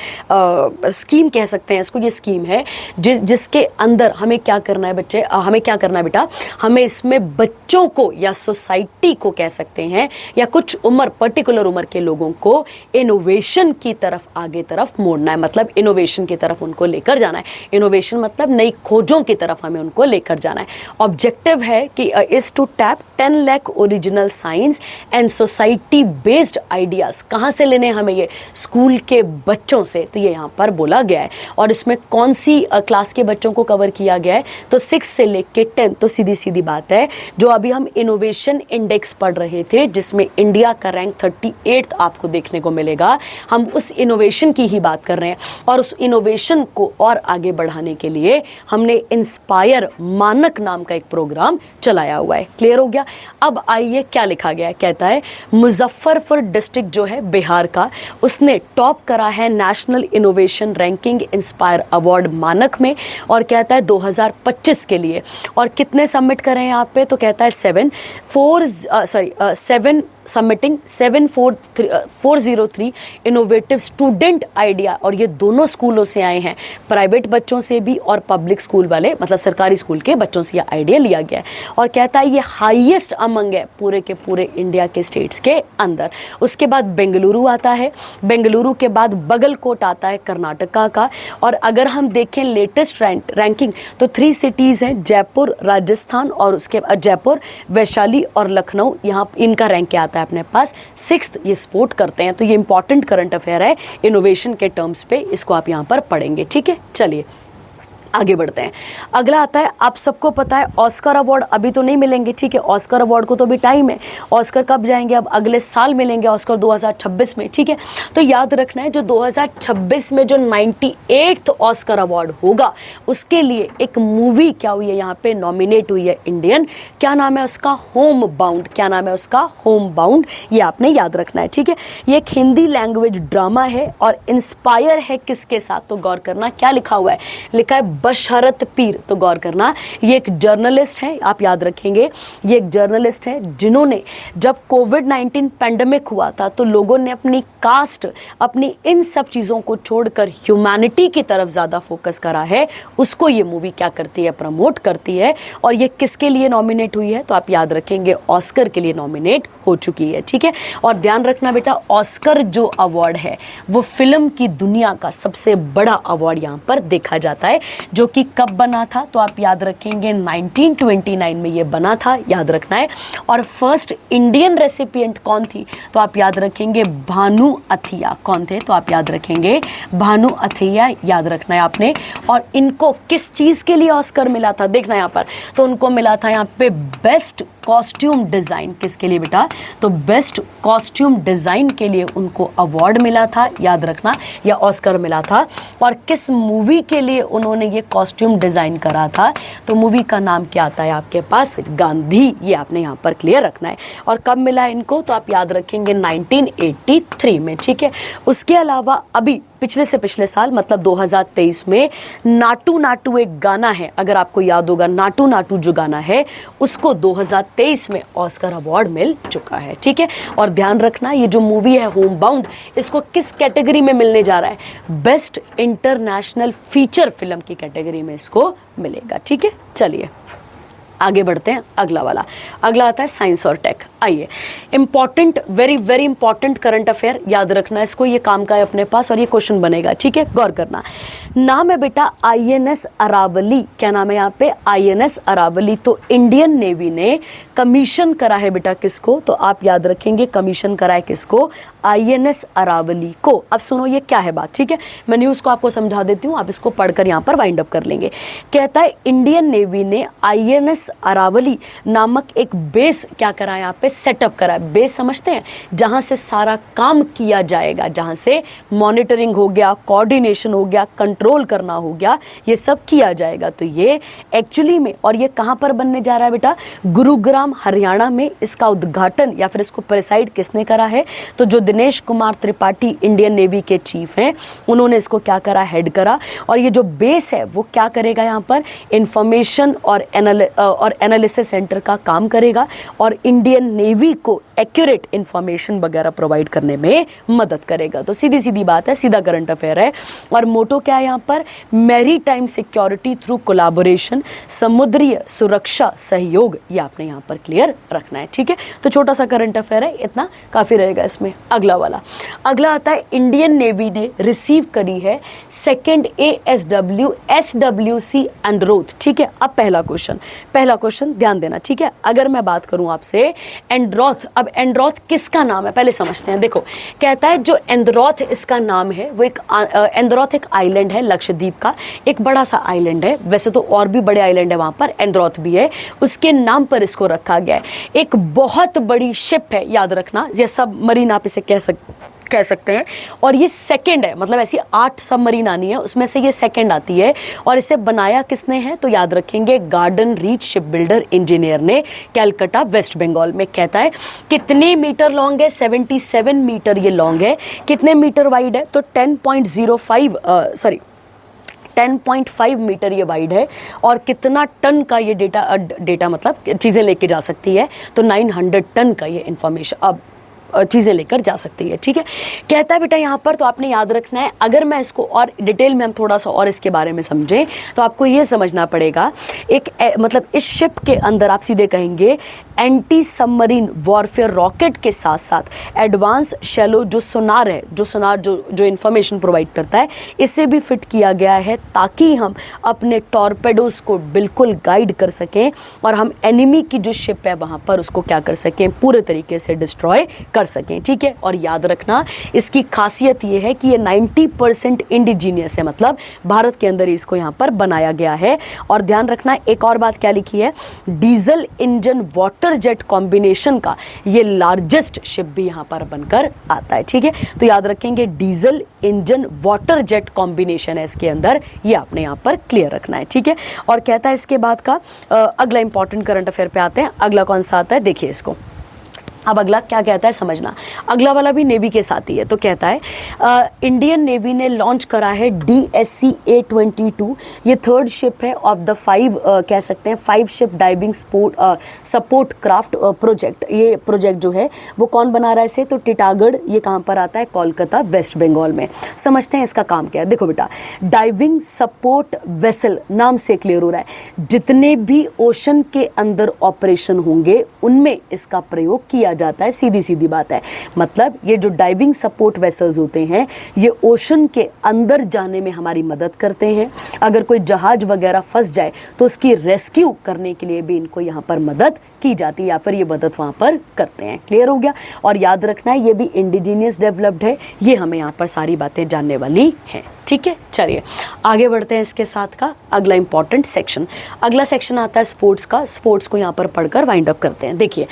स्कीम कह सकते हैं इसको, ये स्कीम है जिसके अंदर हमें क्या करना है बच्चे, हमें क्या करना है बेटा, हमें इसमें बच्चों को या सोसाइटी को कह सकते हैं, या कुछ उम्र, पर्टिकुलर उम्र के लोगों को इनोवेशन की तरफ, आगे तरफ मोड़ना है, मतलब इनोवेशन की तरफ उनको लेकर जाना है। इनोवेशन मतलब नई खोजों की तरफ हमें उनको लेकर जाना है। ऑब्जेक्टिव है कि is to tap 10 lakh original science and society based ideas. कहाँ से लेने हमें, ये स्कूल के बच्चों से, तो ये यहाँ पर बोला गया है। और इसमें कौन सी क्लास के बच्चों को कवर किया गया है, तो 6 से लेके 10, तो सीधी सीधी बात है, जो अभी हम इनोवेशन इंडेक्स पढ़ रहे थे जिसमें इंडिया का रैंक 38 आपको देखने को मिलेगा, हम उस इनोवेशन की ही बात कर रहे हैं। और उस इनोवेशन को और आगे बढ़ाने के लिए हमने इंस्पायर मानक नाम का एक प्रोग्राम चलाया हुआ है। क्लियर हो गया। अब आइए क्या लिखा गया है, कहता है मुजफ्फरपुर डिस्ट्रिक्ट जो है बिहार का, उसने टॉप करा है national innovation ranking inspire award मानक में, और कहता है 2025 के लिए। और कितने सबमिट करें यहाँ पे, तो कहता है 7 सबमिटिंग 7403 इनोवेटिव स्टूडेंट आइडिया, और ये दोनों स्कूलों से आए हैं, प्राइवेट बच्चों से भी और पब्लिक स्कूल वाले, मतलब सरकारी स्कूल के बच्चों से ये आइडिया लिया गया है। और कहता है ये हाईएस्ट अमंग है पूरे के पूरे इंडिया के स्टेट्स के अंदर। उसके बाद बेंगलुरु आता है, बेंगलुरु के बाद बगलकोट आता है कर्नाटका का। और अगर हम देखें लेटेस्ट रैंकिंग तो 3 सिटीज़ हैं, जयपुर राजस्थान, और उसके बाद जयपुर, वैशाली और लखनऊ, यहाँ इनका रैंक क्या आता है अपने पास, 6th, ये सपोर्ट करते हैं। तो ये इंपॉर्टेंट करंट अफेयर है इनोवेशन के टर्म्स पे, इसको आप यहाँ पर पढ़ेंगे, ठीक है। चलिए आगे बढ़ते हैं। अगला आता है, आप सबको पता है ऑस्कर अवार्ड अभी तो नहीं मिलेंगे, ठीक है, ऑस्कर अवार्ड को तो अभी टाइम है। ऑस्कर कब जाएंगे, अब अगले साल मिलेंगे ऑस्कर 2026 में, ठीक है। तो याद रखना है जो 2026 में जो 98th ऑस्कर अवार्ड होगा, उसके लिए एक मूवी क्या हुई है, यहाँ पे नॉमिनेट हुई है इंडियन, क्या नाम है उसका, होम बाउंड। क्या नाम है उसका, होम बाउंड, ये आपने याद रखना है, ठीक है। ये एक हिंदी लैंग्वेज ड्रामा है और इंस्पायर है किसके साथ, तो गौर करना क्या लिखा हुआ है, लिखा है बशरत पीर। तो गौर करना, ये एक जर्नलिस्ट है, आप याद रखेंगे, ये एक जर्नलिस्ट है जिन्होंने जब कोविड-19 पैंडेमिक हुआ था तो लोगों ने अपनी कास्ट, अपनी इन सब चीज़ों को छोड़कर ह्यूमैनिटी की तरफ ज़्यादा फोकस करा है, उसको ये मूवी क्या करती है, प्रमोट करती है। और ये किसके लिए नॉमिनेट हुई है, तो आप याद रखेंगे ऑस्कर के लिए नॉमिनेट हो चुकी है, ठीक है। और ध्यान रखना बेटा, ऑस्कर जो अवार्ड है वो फिल्म की दुनिया का सबसे बड़ा अवार्ड यहाँ पर देखा जाता है, जो कि कब बना था, तो आप याद रखेंगे 1929 में ये बना था, याद रखना है। और फर्स्ट इंडियन रेसिपिएंट कौन थी, तो आप याद रखेंगे भानु अथिया। कौन थे, तो आप याद रखेंगे भानु अथिया, याद रखना है आपने। और इनको किस चीज़ के लिए ऑस्कर मिला था, देखना यहाँ पर, तो उनको मिला था यहाँ पे बेस्ट कॉस्ट्यूम डिज़ाइन। किसके लिए बेटा, तो बेस्ट कॉस्ट्यूम डिज़ाइन के लिए उनको अवार्ड मिला था, याद रखना, या ऑस्कर मिला था। और किस मूवी के लिए उन्होंने ये कॉस्ट्यूम डिज़ाइन करा था, तो मूवी का नाम क्या आता है आपके पास, गांधी। ये आपने यहाँ पर क्लियर रखना है। और कब मिला इनको, तो आप याद रखेंगे 1983 में, ठीक है। उसके अलावा अभी पिछले से पिछले साल मतलब 2023 में नाटू नाटू एक गाना है, अगर आपको याद होगा, नाटू नाटू जो गाना है उसको 2023 में ऑस्कर अवार्ड मिल चुका है, ठीक है। और ध्यान रखना, ये जो मूवी है होम बाउंड, इसको किस कैटेगरी में मिलने जा रहा है, बेस्ट इंटरनेशनल फीचर फिल्म की कैटेगरी में इसको मिलेगा, ठीक है। चलिए आगे बढ़ते हैं, अगला वाला, अगला आता है साइंस और टेक। आइए, important, very very important current affair, याद रखना इसको, ये काम का है अपने पास और ये क्वेश्चन बनेगा, ठीक है। गौर करना, नाम है बेटा आईएनएस अरावली। क्या नाम है यहाँ पे, आईएनएस अरावली। तो इंडियन नेवी ने कमीशन करा है बेटा किसको, तो आप याद रखेंगे कमीशन करा है किसको, आईएनएस अरावली को। अब सुनो ये क्या है बात, ठीक है, मैं न्यूज़ को आपको समझा देती हूँ, आप इसको पढ़कर यहाँ पर वाइंड अप कर लेंगे। कहता है इंडियन नेवी ने आईएनएस अरावली नामक एक बेस क्या करा है यहाँ पे, सेटअप करा है। बेस समझते हैं, जहां से सारा काम किया जाएगा, जहां से मॉनिटरिंग हो गया, कोऑर्डिनेशन हो गया, कंट्रोल करना हो गया, ये सब किया जाएगा। तो ये एक्चुअली में, और ये कहां पर बनने जा रहा है बेटा, गुरुग्राम हरियाणा में। इसका उद्घाटन या फिर इसको प्रेसाइड किसने करा है, तो जो दिनेश कुमार त्रिपाठी इंडियन नेवी के चीफ हैं, उन्होंने इसको क्या करा, हेड करा। और ये जो बेस है वो क्या करेगा, यहाँ पर इंफॉर्मेशन और एनालिसिस सेंटर का काम करेगा और इंडियन नेवी को एक्यूरेट इंफॉर्मेशन वगैरह प्रोवाइड करने में मदद करेगा। तो सीधी सीधी बात है, सीधा करंट अफेयर है। और मोटो क्या है यहाँ पर, maritime security through collaboration, समुद्रीय सुरक्षा सहयोग, ये आपने यहाँ पर क्लियर रखना है, ठीक है। तो छोटा सा करंट अफेयर है, इतना काफी रहेगा इसमें। अगला वाला, अगला आता है इंडियन नेवी ने रिसीव करी है सेकेंड ASW SWC एंड्रोथ, ठीक है। अब पहला क्वेश्चन ध्यान देना, ठीक है। अगर मैं बात करूं आपसे एंड्रोथ, अब एंड्रोथ किसका नाम है पहले समझते हैं। देखो, कहता है जो एंड्रोथ इसका नाम है वो एक एंड्रोथ एक आइलैंड है लक्षद्वीप का, एक बड़ा सा आइलैंड है। वैसे तो और भी बड़े आइलैंड है वहां पर, एंड्रोथ भी है, उसके नाम पर इसको रखा गया है। एक बहुत बड़ी शिप है, याद रखना, ये सब मरीन आप इसे कह सकते हैं। और ये सेकंड है, मतलब ऐसी 8 सबमरीन आनी है, उसमें से ये सेकंड आती है। और इसे बनाया किसने है, तो याद रखेंगे garden reach ship builder engineer ने, कैलकाटा वेस्ट बंगाल में। कहता है कितने मीटर लॉन्ग है, 77 मीटर ये लॉन्ग है। कितने मीटर वाइड है, तो 10.5 मीटर ये वाइड है। और कितना टन का ये डेटा मतलब चीज़ें लेके जा सकती है, तो 900 टन का ये इंफॉर्मेशन अब चीज़ें लेकर जा सकती है, ठीक है। कहता है बेटा यहाँ पर, तो आपने याद रखना है, अगर मैं इसको और डिटेल में हम थोड़ा सा और इसके बारे में समझें तो आपको ये समझना पड़ेगा, एक मतलब इस शिप के अंदर आप सीधे कहेंगे एंटी सबमरीन वॉरफेयर रॉकेट के साथ साथ एडवांस शैलो जो सोनार है, जो इंफॉर्मेशन प्रोवाइड करता है, इसे भी फिट किया गया है ताकि हम अपने टॉर्पेडोज को बिल्कुल गाइड कर सकें और हम एनिमी की जो शिप है वहाँ पर उसको क्या कर सकें, पूरे तरीके से डिस्ट्रॉय कर सकें, ठीक है। और याद रखना इसकी खासियत ये है कि ये 90% इंडिजीनियस है, मतलब भारत के अंदर ही इसको यहाँ पर बनाया गया है। और ध्यान रखना एक और बात क्या लिखी है, diesel engine water jet combination का ये लार्जेस्ट शिप भी यहाँ पर बनकर आता है, ठीक है। तो याद रखेंगे diesel engine water jet combination है इसके अंदर, ये आपने यहाँ पर क्लियर रखना है, ठीक है। और कहता है इसके बाद का अगला इंपॉर्टेंट करंट अफेयर पे आते हैं। अगला कौन सा आता है, देखिए इसको, अब अगला क्या कहता है समझना, अगला वाला भी नेवी के साथ ही है। तो कहता है इंडियन नेवी ने लॉन्च करा है DSC A22, ये थर्ड शिप है ऑफ द 5 कह सकते हैं 5 ship diving support craft project. ये प्रोजेक्ट जो है वो कौन बना रहा है इसे, तो टिटागढ़, ये कहाँ पर आता है, कोलकाता वेस्ट बंगाल में। समझते हैं इसका काम क्या है। देखो बेटा, डाइविंग सपोर्ट वेसल नाम से क्लियर हो रहा है, जितने भी ओशन के अंदर ऑपरेशन होंगे उनमें इसका प्रयोग किया जाता है। सीधी सीधी बात है, मतलब ये जो डाइविंग सपोर्ट वेसल्स होते हैं ये ओशन के अंदर जाने में हमारी मदद करते हैं। अगर कोई जहाज वगैरह फंस जाए तो उसकी रेस्क्यू करने के लिए भी इनको यहाँ पर मदद की जाती है या फिर ये मदद वहाँ पर करते हैं। क्लियर हो गया। और याद रखना है ये भी इंडिजीनियस डेवलप्ड है, ये हमें यहाँ पर सारी बातें जानने वाली हैं। ठीक है, चलिए आगे बढ़ते हैं इसके साथ का अगला इंपॉर्टेंट सेक्शन। अगला सेक्शन आता है स्पोर्ट्स का, स्पोर्ट्स को यहाँ पर पढ़कर वाइंड अप करते हैं। देखिए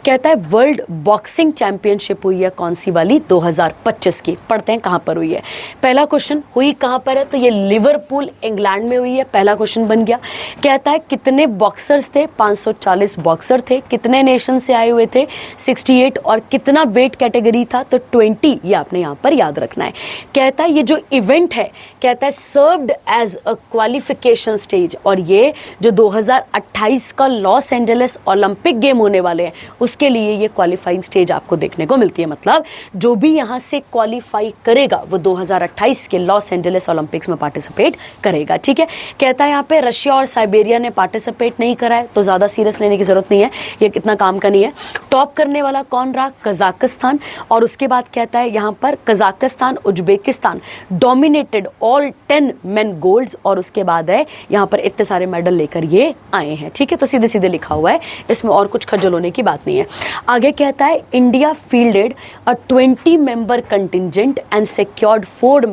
कहता है वर्ल्ड बॉक्सिंग चैंपियनशिप हुई है कौन सी वाली, 2025 की। पढ़ते हैं कहाँ पर हुई है। पहला क्वेश्चन हुई कहाँ पर है, तो ये लिवरपूल इंग्लैंड में हुई है, पहला क्वेश्चन बन गया। कहता है कितने बॉक्सर्स थे, 540 बॉक्सर थे। कितने नेशन से आए हुए थे, 68। और कितना वेट कैटेगरी था, तो 20। ये आपने यहाँ पर याद रखना है। कहता है ये जो इवेंट है, कहता है served as a qualification stage, और ये जो 2028 का लॉस एंजलिस ओलंपिक गेम होने वाले हैं उसके लिए ये क्वालिफाइंग स्टेज आपको देखने को मिलती है। मतलब जो भी यहाँ से क्वालिफाई करेगा वो 2028 के लॉस एंजलिस ओलंपिक्स में पार्टिसिपेट करेगा। ठीक है, कहता है यहाँ पे रशिया और साइबेरिया ने पार्टिसिपेट नहीं करा है, तो ज्यादा सीरियस लेने की जरूरत नहीं है, ये कितना काम का नहीं है। टॉप करने वाला कौन रहा, कजाकिस्तान। और उसके बाद कहता है यहाँ पर Kazakhstan Uzbekistan dominate all 10 men golds, और उसके बाद है यहाँ पर इतने सारे मेडल लेकर ये आए हैं। ठीक है, तो सीधे सीधे लिखा हुआ है, इसमें और कुछ खज्जल होने की बात नहीं है। आगे कहता है India fielded a 20 member contingent and secured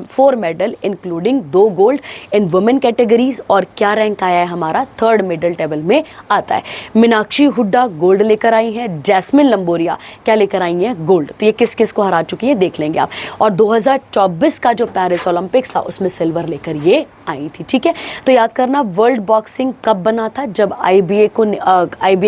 4 medal including 2 gold in women categories. और क्या रैंक आया है हमारा, 3rd मेडल टेबल में आता है। मीनाक्षी हुड्डा गोल्ड लेकर आई हैं, जैस्मिन लंबोरिया क्या लेकर आई हैं, गोल्ड। तो ये किस किस को हरा चुकी है देख लेंगे आप। और 2024 का जो पेरिस ओलंपिक्स था उसमें सिल्वर लेकर ये आई थी। ठीक है, तो याद करना वर्ल्ड बॉक्सिंग कब बना था, जब आईबीए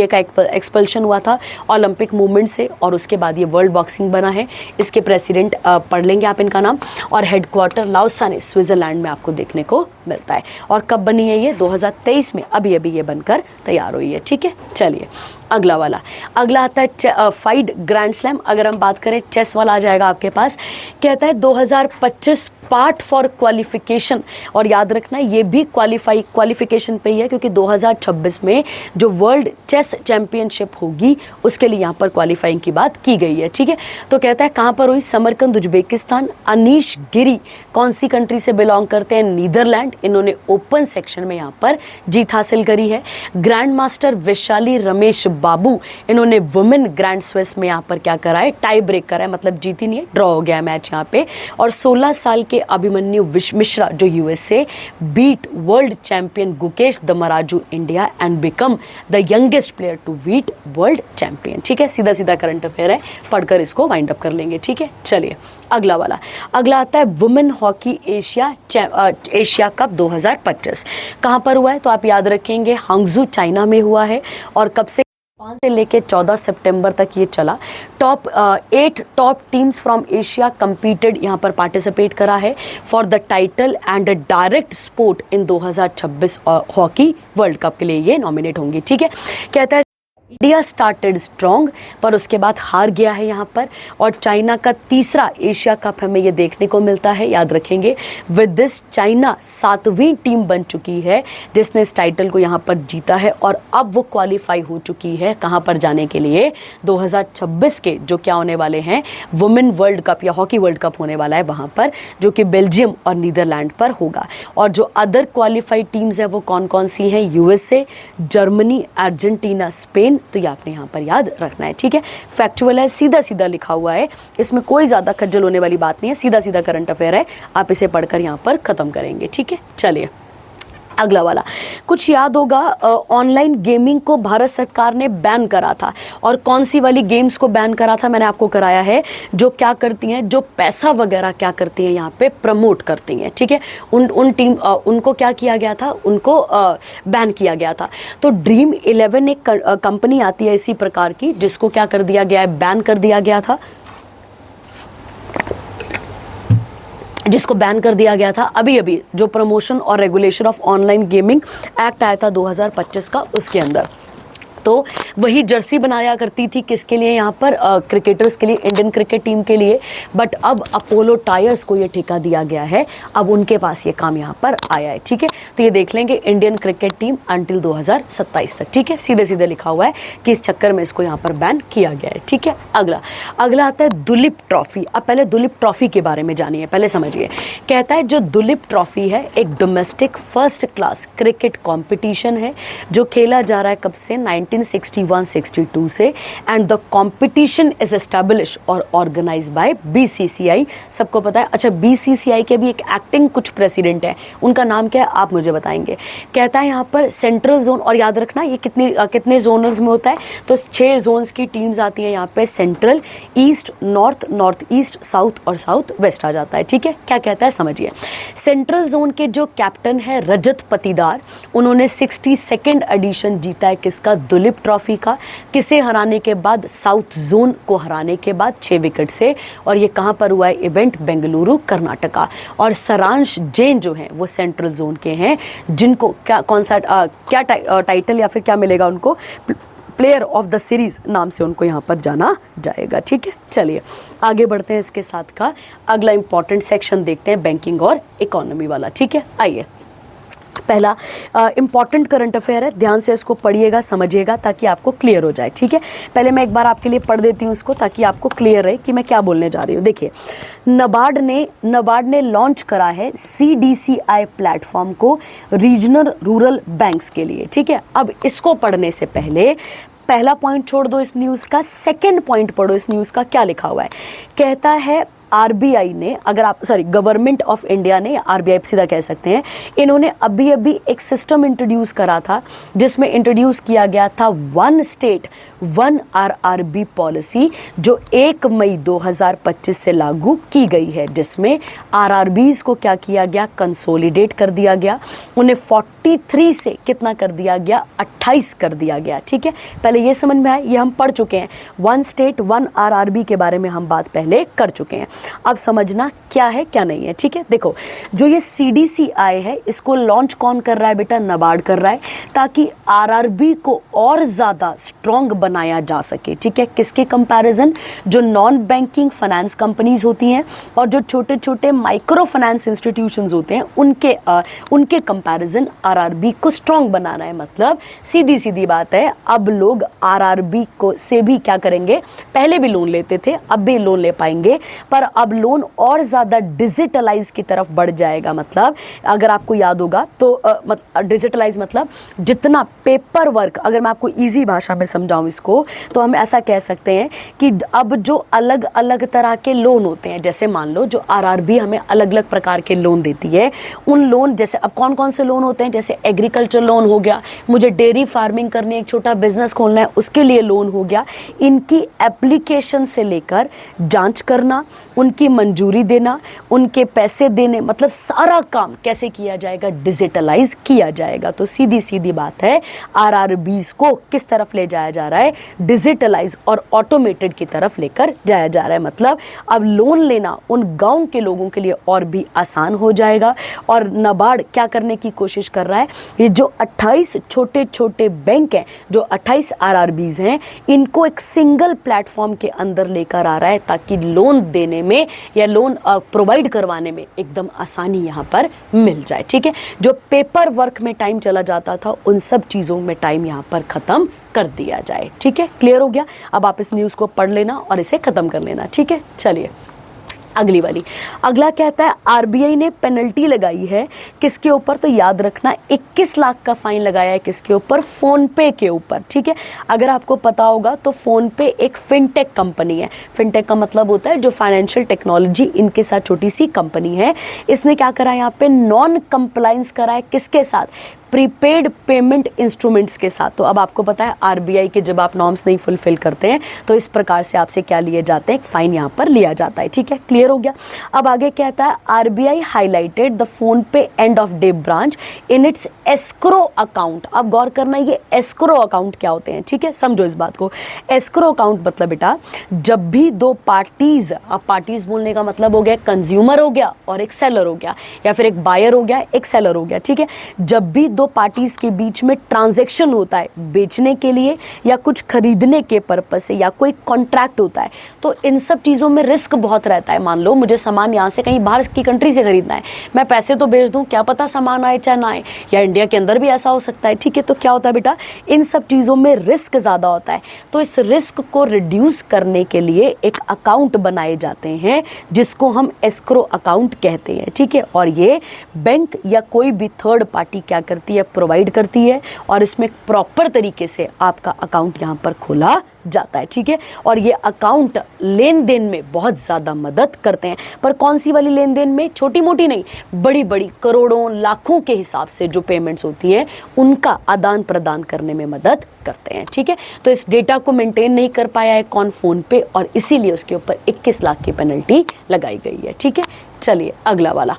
का एक्सपल्शन हुआ था ओलंपिक मूवमेंट से, और उसके बाद ये वर्ल्ड बॉक्सिंग बना है। इसके प्रेसिडेंट पढ़ लेंगे आप इनका नाम, और हेडक्वार्टर लाउसाने स्विट्जरलैंड में आपको देखने को मिलता है। और कब बनी है ये, 2023 में, अभी अभी ये बनकर तैयार हुई है। ठीक है, चलिए अगला वाला, अगला आता है फाइड ग्रैंड स्लैम। अगर हम बात करें चेस वाला आ जाएगा आपके पास। कहता है 2025 पार्ट फॉर क्वालिफिकेशन, और याद रखना ये भी क्वालिफिकेशन पे ही है, क्योंकि 2026 में जो वर्ल्ड चेस चैंपियनशिप होगी उसके लिए यहाँ पर क्वालिफाइंग की बात की गई है। ठीक है, तो कहता है कहाँ पर हुई, समरकंद उज्बेकिस्तान। अनीश गिरी कौन सी कंट्री से बिलोंग करते हैं, नीदरलैंड। इन्होंने ओपन सेक्शन में यहाँ पर जीत हासिल करी है। ग्रैंड मास्टर वैशाली रमेश बाबू, इन्होंने वुमेन ग्रैंड स्विस में यहाँ पर क्या करा है, टाई ब्रेक करा है, मतलब जीती नहीं है, ड्रॉ हो गया है मैच यहाँ पे। और 16 साल के अभिमन्यु मिश्रा जो USA beat world champion Gukesh Dommaraju India and become the youngest player to beat world champion. ठीक है, सीधा सीधा करंट अफेयर है, पढ़कर इसको वाइंड अप कर लेंगे। ठीक है, चलिए अगला वाला, अगला आता है वुमेन हॉकी एशिया कप 2025। कहाँ पर हुआ है, तो आप याद रखेंगे हांगजू चाइना में हुआ है। और कब से, 5 से लेके 14 सितंबर तक ये चला। 8 top teams from Asia competed, यहाँ पर पार्टिसिपेट करा है for the title and direct sport in 2026 hockey world cup के लिए ये नॉमिनेट होंगी। ठीक है, कहता है इंडिया स्टार्टेड स्ट्रॉन्ग, पर उसके बाद हार गया है यहाँ पर। और चाइना का तीसरा एशिया कप हमें ये देखने को मिलता है, याद रखेंगे। विद दिस चाइना 7वीं टीम बन चुकी है जिसने इस टाइटल को यहाँ पर जीता है, और अब वो क्वालिफाई हो चुकी है कहाँ पर जाने के लिए, 2026 के जो क्या होने वाले हैं, वुमेन वर्ल्ड कप या हॉकी वर्ल्ड कप होने वाला है वहाँ पर, जो कि बेल्जियम और नीदरलैंड पर होगा। और जो अदर क्वालिफाइड टीम्स है वो कौन कौन सी हैं, यूएसए, जर्मनी, अर्जेंटीना, स्पेन। तो ये आपने यहाँ पर याद रखना है। ठीक है, फैक्चुअल है, सीधा सीधा लिखा हुआ है, इसमें कोई ज़्यादा खज्जल होने वाली बात नहीं है, सीधा सीधा करंट अफेयर है, आप इसे पढ़कर यहाँ पर ख़त्म करेंगे। ठीक है, चलिए अगला वाला कुछ याद होगा, ऑनलाइन गेमिंग को भारत सरकार ने बैन करा था। और कौन सी वाली गेम्स को बैन करा था? मैंने आपको कराया है, जो क्या करती हैं, जो पैसा वगैरह क्या करती हैं यहाँ पे प्रमोट करती हैं, ठीक है। उनको क्या किया गया था, उनको बैन किया गया था। तो ड्रीम 11 एक कंपनी आती है इसी प्रकार की, जिसको क्या कर दिया गया है, बैन कर दिया गया था, जिसको बैन कर दिया गया था अभी अभी, जो प्रमोशन और regulation of online gaming act आया था 2025 का, उसके अंदर। तो वही जर्सी बनाया करती थी किसके लिए, यहाँ पर क्रिकेटर्स के लिए, इंडियन क्रिकेट टीम के लिए। बट अब अपोलो टायर्स को ये ठेका दिया गया है, अब उनके पास ये काम यहाँ पर आया है, ठीक है। तो ये देख लेंगे इंडियन क्रिकेट टीम अंटिल 2027 तक, ठीक है। सीधे सीधे लिखा हुआ है कि इस चक्कर में इसको यहाँ पर बैन किया गया है, ठीक है। अगला आता है दुलीप ट्रॉफी। अब पहले दुलीप ट्रॉफी के बारे में जानिए, पहले समझिए। कहता है जो दुलीप ट्रॉफी है एक domestic first class cricket competition है, जो खेला जा रहा है कब से, 1961-62 से। And the competition is establish और ऑर्गेनाइज बाय बीसीसीआई। सबको पता है। अच्छा, बीसीसीआई के भी एक एक्टिंग कुछ प्रेसिडेंट है, उनका नाम क्या है आप मुझे बताएंगे। कहता है यहाँ पर सेंट्रल जोन, और याद रखना ये कितने जोनल्स में होता है, तो 6 जोन्स की टीम्स आती है यहाँ पे, central, east, north, north east, south और साउथ वेस्ट आ जाता है, ठीक है। क्या कहता है समझिए। सेंट्रल जोन के जो कैप्टन है रजत पटीदार, उन्होंने 62nd एडिशन जीता है किसका, दुलीप ट्रॉफी का। किसे हराने के बाद, साउथ जोन को हराने के बाद 6 विकेट से। और ये कहां पर हुआ है इवेंट, बेंगलुरु कर्नाटका। और सारांश जैन जो हैं वो सेंट्रल जोन के हैं, जिनको क्या टाइटल या फिर क्या मिलेगा उनको, प्लेयर ऑफ द सीरीज नाम से उनको यहाँ पर जाना जाएगा, ठीक है। चलिए आगे बढ़ते हैं, इसके साथ का अगला इंपॉर्टेंट सेक्शन देखते हैं, बैंकिंग और इकोनॉमी वाला, ठीक है। आइए, पहला इंपॉर्टेंट करंट अफेयर है, ध्यान से इसको पढ़िएगा, समझिएगा, ताकि आपको क्लियर हो जाए, ठीक है। पहले मैं एक बार आपके लिए पढ़ देती हूँ इसको, ताकि आपको क्लियर रहे कि मैं क्या बोलने जा रही हूँ। देखिए, नबार्ड ने लॉन्च करा है CDCI प्लेटफॉर्म को रीजनल रूरल बैंक्स के लिए, ठीक है। अब इसको पढ़ने से पहले पहला पॉइंट छोड़ दो इस न्यूज़ का, सेकेंड पॉइंट पढ़ो इस न्यूज़ का, क्या लिखा हुआ है। कहता है आरबीआई ने, गवर्नमेंट ऑफ इंडिया ने, आरबीआई सीधा कह सकते हैं, इन्होंने अभी अभी एक सिस्टम इंट्रोड्यूस करा था, जिसमें इंट्रोड्यूस किया गया था 1 स्टेट 1 RRB पॉलिसी, जो 1 मई 2025 से लागू की गई है, जिसमें RRBs को क्या किया गया, कंसोलिडेट कर दिया गया, उन्हें 43 से कितना कर दिया गया, 28 कर दिया गया, ठीक है। पहले ये समझ में आया, ये हम पढ़ चुके हैं, 1 स्टेट 1 RRB के बारे में हम बात पहले कर चुके हैं। अब समझना क्या है क्या नहीं है, ठीक है। देखो, जो ये CDCI है, इसको लॉन्च कौन कर रहा है बेटा, नबार्ड कर रहा है, ताकि RRB को और ज्यादा स्ट्रॉन्ग बनाया जा सके, ठीक है। किसके कंपैरिजन, जो नॉन बैंकिंग फाइनेंस कंपनीज होती हैं और जो छोटे छोटे माइक्रो फाइनेंस इंस्टीट्यूशंस होते हैं, उनके कंपैरिजन RRB को स्ट्रॉन्ग बनाना है। मतलब सीधी सीधी बात है, अब लोग RRB को से भी क्या करेंगे, पहले भी लोन लेते थे, अब भी लोन ले पाएंगे, पर अब लोन और ज्यादा डिजिटलाइज की तरफ बढ़ जाएगा। मतलब अगर आपको याद होगा तो डिजिटलाइज मतलब जितना पेपर वर्क, अगर मैं आपको इजी भाषा में समझाऊं इसको, तो हम ऐसा कह सकते हैं कि अब जो अलग अलग तरह के लोन होते हैं, जैसे मान लो जो RRB हमें अलग अलग प्रकार के लोन देती है, उन लोन जैसे अब कौन कौन से लोन होते हैं, जैसे एग्रीकल्चर लोन हो गया, मुझे डेयरी फार्मिंग करनी है, एक छोटा बिजनेस खोलना है, उसके लिए लोन हो गया। इनकी एप्लीकेशन से लेकर जांच करना, उनकी मंजूरी देना, उनके पैसे देने, मतलब सारा काम कैसे किया जाएगा, डिजिटलाइज किया जाएगा। तो सीधी सीधी बात है, RRBs को किस तरफ ले जाया जा रहा है, डिजिटलाइज और ऑटोमेटेड की तरफ लेकर जाया जा रहा है। मतलब अब लोन लेना उन गांव के लोगों के लिए और भी आसान हो जाएगा। और नबार्ड क्या करने की कोशिश कर रहा है, ये जो 28 छोटे छोटे बैंक हैं, जो 28 RRBs हैं, इनको एक सिंगल प्लेटफॉर्म के अंदर लेकर आ रहा है, ताकि लोन देने में या लोन प्रोवाइड करवाने में एकदम आसानी यहाँ पर मिल जाए, ठीक है। जो पेपर वर्क में टाइम चला जाता था, उन सब चीज़ों में टाइम यहाँ पर ख़त्म कर दिया जाए, ठीक है। क्लियर हो गया। अब आप इस न्यूज़ को पढ़ लेना और इसे ख़त्म कर लेना, ठीक है। चलिए अगली वाली, अगला कहता है आरबीआई ने पेनल्टी लगाई है किसके ऊपर, तो याद रखना 21 लाख का फाइन लगाया है किसके ऊपर, फोन पे के ऊपर। ठीक है, अगर आपको पता होगा तो फोन पे एक फिनटेक कंपनी है। फिनटेक का मतलब होता है जो फाइनेंशियल टेक्नोलॉजी, इनके साथ छोटी सी कंपनी है। इसने क्या करा, यहाँ पे नॉन कंप्लायंस करा है किसके साथ, प्रीपेड पेमेंट इंस्ट्रूमेंट्स के साथ। तो अब आपको पता है आरबीआई के जब आप नॉर्म्स नहीं फुलफिल करते हैं तो इस प्रकार से आपसे क्या लिए जाते हैं, एक फाइन यहाँ पर लिया जाता है। ठीक है, क्लियर हो गया। अब आगे कहता है आरबीआई हाईलाइटेड द फोन पे end of day branch in its escrow account. अब गौर करना ये एस्क्रो अकाउंट क्या होते हैं। ठीक है, समझो इस बात को। एस्क्रो अकाउंट मतलब बेटा जब भी दो पार्टीज, अब पार्टीज बोलने का मतलब हो गया कंज्यूमर हो गया और एक सेलर हो गया, या फिर एक बायर हो गया एक सेलर हो गया। ठीक है, जब भी दो पार्टीज के बीच में ट्रांजैक्शन होता है बेचने के लिए या कुछ खरीदने के पर्पस से या कोई कॉन्ट्रैक्ट होता है, तो इन सब चीज़ों में रिस्क बहुत रहता है। मान लो मुझे सामान यहाँ से कहीं बाहर की कंट्री से खरीदना है, मैं पैसे तो भेज दूँ, क्या पता सामान आए चाहे ना आए, या इंडिया के अंदर भी ऐसा हो सकता है। ठीक है, तो क्या होता है बेटा, इन सब चीज़ों में रिस्क ज़्यादा होता है। तो इस रिस्क को रिड्यूस करने के लिए एक अकाउंट बनाए जाते हैं जिसको हम एस्क्रो अकाउंट कहते हैं। ठीक है, और ये बैंक या कोई भी थर्ड पार्टी क्या करती है, प्रोवाइड करती है, और इसमें प्रॉपर तरीके से आपका अकाउंट यहाँ पर खोला जाता है। ठीक है, और ये अकाउंट लेन देन में बहुत ज़्यादा मदद करते हैं। पर कौन सी वाली लेन देन में, छोटी मोटी नहीं, बड़ी बड़ी करोड़ों लाखों के हिसाब से जो पेमेंट्स होती है उनका आदान प्रदान करने में मदद करते हैं। ठीक है, तो इस डेटा को मेंटेन नहीं कर पाया है कौन, फोन पे, और इसीलिए उसके ऊपर 21 लाख की पेनल्टी लगाई गई है। ठीक है, चलिए अगला वाला,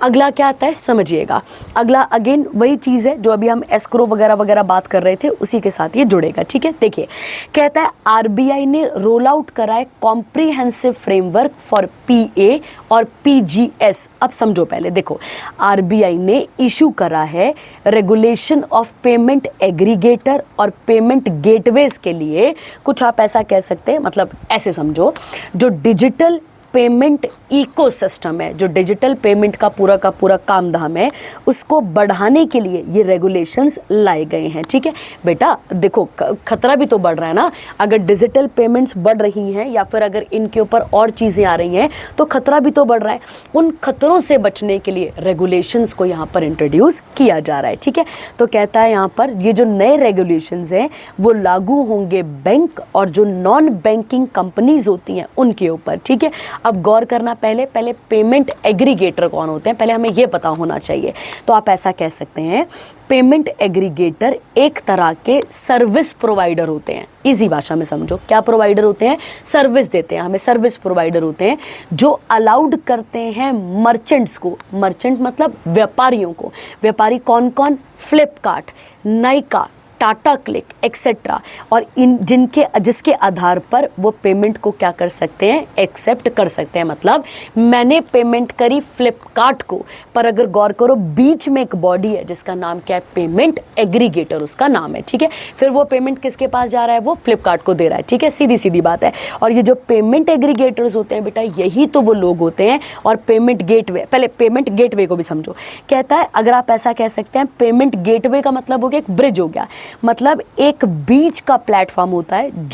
अगला क्या आता है समझिएगा। अगला अगेन वही चीज़ है जो अभी हम एस्क्रो वगैरह वगैरह बात कर रहे थे, उसी के साथ ये जुड़ेगा। ठीक है, देखिए कहता है आरबीआई ने रोल आउट करा है कॉम्प्रिहेंसिव फ्रेमवर्क फॉर पीए और पीजीएस। अब समझो पहले, देखो आरबीआई ने इशू करा है रेगुलेशन ऑफ पेमेंट एग्रीगेटर और पेमेंट गेटवेज के लिए। कुछ आप ऐसा कह सकते हैं, मतलब ऐसे समझो, जो डिजिटल पेमेंट इकोसिस्टम है, जो डिजिटल पेमेंट का पूरा काम धाम है, उसको बढ़ाने के लिए ये रेगुलेशंस लाए गए हैं। ठीक है बेटा, देखो खतरा भी तो बढ़ रहा है ना, अगर डिजिटल पेमेंट्स बढ़ रही हैं या फिर अगर इनके ऊपर और चीज़ें आ रही हैं तो खतरा भी तो बढ़ रहा है। उन खतरों से बचने के लिए रेगुलेशंस को यहाँ पर इंट्रोड्यूस किया जा रहा है। ठीक है, तो कहता है यहाँ पर ये जो नए रेगुलेशंस हैं वो लागू होंगे बैंक और जो नॉन बैंकिंग कंपनीज होती हैं उनके ऊपर। ठीक है, अब गौर करना, पहले पेमेंट एग्रीगेटर कौन होते हैं, पहले हमें यह पता होना चाहिए। तो आप ऐसा कह सकते हैं पेमेंट एग्रीगेटर एक तरह के सर्विस प्रोवाइडर होते हैं। इजी भाषा में समझो, क्या प्रोवाइडर होते हैं, सर्विस देते हैं हमें, सर्विस प्रोवाइडर होते हैं जो अलाउड करते हैं मर्चेंट्स को, मर्चेंट मतलब व्यापारियों को। व्यापारी कौन कौन, फ्लिपकार्ट, नाइका, टाटा क्लिक एक्सेट्रा, और इन जिसके आधार पर वो पेमेंट को क्या कर सकते हैं, एक्सेप्ट कर सकते हैं। मतलब मैंने पेमेंट करी फ्लिपकार्ट को, पर अगर गौर करो बीच में एक बॉडी है जिसका नाम क्या है, पेमेंट एग्रीगेटर उसका नाम है। ठीक है, फिर वो पेमेंट किसके पास जा रहा है, वो फ्लिपकार्ट को दे रहा है। ठीक है, सीधी सीधी बात है। और ये जो पेमेंट एग्रीगेटर्स होते हैं बेटा, यही तो वो लोग होते हैं। और पेमेंट गेटवे, पहले पेमेंट गेटवे को भी समझो। कहता है अगर आप ऐसा कह सकते हैं, पेमेंट गेटवे का मतलब हो गया एक ब्रिज हो गया, मतलब एक बीच का प्लेटफॉर्म होता है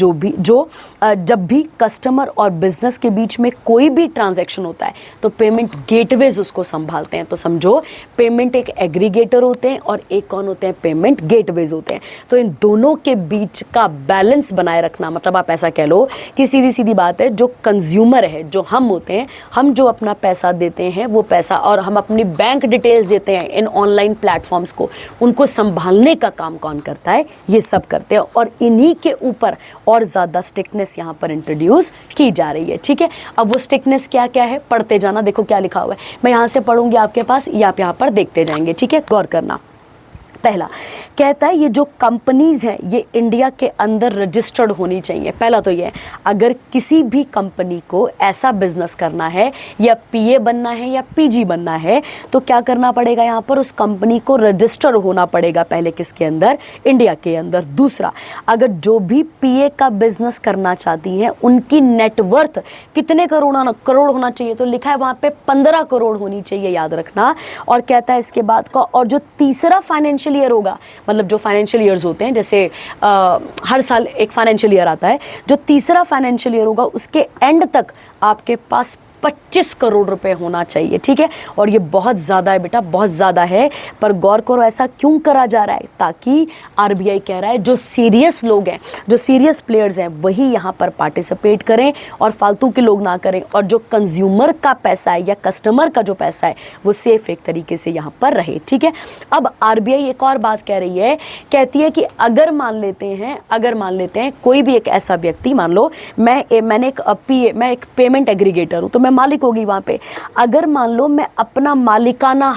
जब भी कस्टमर और बिजनेस के बीच में कोई भी ट्रांजैक्शन होता है तो पेमेंट गेटवेज उसको संभालते हैं। तो समझो पेमेंट एक एग्रीगेटर होते हैं और एक कौन होते हैं, पेमेंट गेटवेज होते हैं। तो इन दोनों के बीच का बैलेंस बनाए रखना, मतलब आप ऐसा कह लो कि सीधी सीधी बात है, जो कंज्यूमर है, जो हम होते हैं, हम जो अपना पैसा देते हैं वो पैसा, और हम अपनी बैंक डिटेल्स देते हैं इन ऑनलाइन प्लेटफॉर्म्स को, उनको संभालने का काम कौन करता है, ये सब करते हैं। और इन्हीं के ऊपर और ज्यादा स्ट्रिक्टनेस यहाँ पर इंट्रोड्यूस की जा रही है। ठीक है, अब वो स्ट्रिक्टनेस क्या क्या है, पढ़ते जाना। देखो क्या लिखा हुआ है, मैं यहाँ से पढ़ूंगी आपके पास, या आप यहाँ पर देखते जाएंगे। ठीक है, गौर करना। पहला कहता है ये जो कंपनीज हैं ये इंडिया के अंदर रजिस्टर्ड होनी चाहिए। पहला तो ये है, अगर किसी भी कंपनी को ऐसा बिजनेस करना है या पीए बनना है या पीजी बनना है तो क्या करना पड़ेगा, यहाँ पर उस कंपनी को रजिस्टर होना पड़ेगा पहले, किसके अंदर, इंडिया के अंदर। दूसरा, अगर जो भी पीए का बिजनेस करना चाहती हैं उनकी नेटवर्थ कितने करोड़ होना चाहिए, तो लिखा है वहाँ पे 15 करोड़ होनी चाहिए, याद रखना। और कहता है इसके बाद का, और जो तीसरा फाइनेंशियल ईयर होगा, मतलब जो फाइनेंशियल ईयर्स होते हैं, जैसे हर साल एक फाइनेंशियल ईयर आता है, जो तीसरा फाइनेंशियल ईयर होगा उसके एंड तक आपके पास 25 करोड़ रुपए होना चाहिए, ठीक है। और ये बहुत ज़्यादा है बेटा, बहुत ज़्यादा है, पर गौर करो ऐसा क्यों करा जा रहा है, ताकि आरबीआई कह रहा है जो सीरियस लोग हैं, जो सीरियस प्लेयर्स हैं, वही यहाँ पर पार्टिसिपेट करें और फालतू के लोग ना करें, और जो कंज्यूमर का पैसा है या कस्टमर का जो पैसा है वो सेफ एक तरीके से यहाँ पर रहे, ठीक है। अब आरबीआई एक और बात कह रही है, कहती है कि अगर मान लेते हैं कोई भी एक ऐसा व्यक्ति, मान लो मैं एक पेमेंट एग्रीगेटर हूं, तो मैं मालिक होगी वहां पे, अगर मान लो मैं अपना मालिकाना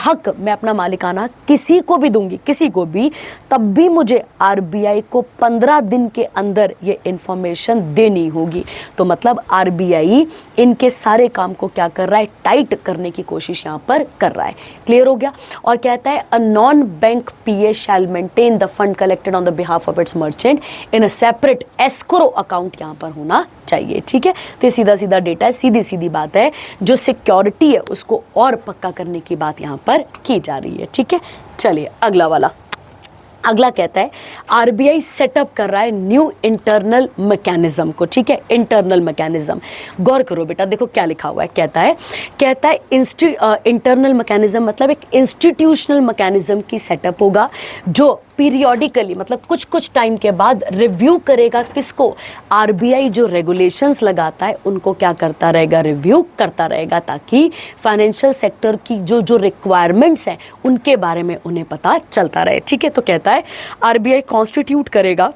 हक किसी को भी दूंगी, किसी को भी, तब भी मुझे आरबीआई को 15 दिन के अंदर ये इंफॉर्मेशन देनी होगी। तो मतलब आरबीआई इनके सारे काम को क्या कर रहा है, टाइट करने की कोशिश यहां पर कर रहा है। क्लियर हो गया। और कहता है a non bank PA shall maintain the fund collected on the behalf of its merchant in a separate escrow account यहां पर होना चाहिए, ठीक है। तो सीधा सीधा डेटा है, सीधी सीधी बात है, जो सिक्योरिटी है उसको और पक्का करने की बात यहां पर की जा रही है, ठीक है। चलिए अगला कहता है आरबीआई सेटअप कर रहा है न्यू इंटरनल मैकेनिज्म को, ठीक है। इंटरनल मैकेनिज्म, गौर करो बेटा, देखो क्या लिखा हुआ है, कहता है इंटरनल मैकेनिज्म मतलब एक इंस्टीट्यूशनल मैकेनिज्म की सेटअप होगा जो पीरियोडिकली मतलब कुछ टाइम के बाद रिव्यू करेगा, किसको, आरबीआई जो रेगुलेशंस लगाता है उनको क्या करता रहेगा, रिव्यू करता रहेगा, ताकि फाइनेंशियल सेक्टर की जो रिक्वायरमेंट्स हैं उनके बारे में उन्हें पता चलता रहे, ठीक है। तो कहता है आरबीआई कॉन्स्टिट्यूट करेगा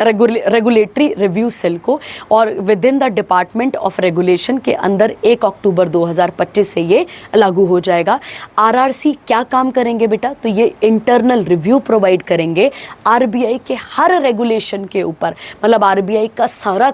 रेगुलेटरी रिव्यू सेल को, और with in the department of regulation के अंदर 1 अक्टूबर 2025 से ये लागू हो जाएगा। आरआरसी क्या काम करेंगे बेटा, तो ये इंटरनल रिव्यू प्रोवाइड करेंगे आरबीआई के हर रेगुलेशन के ऊपर, मतलब आरबीआई का सारा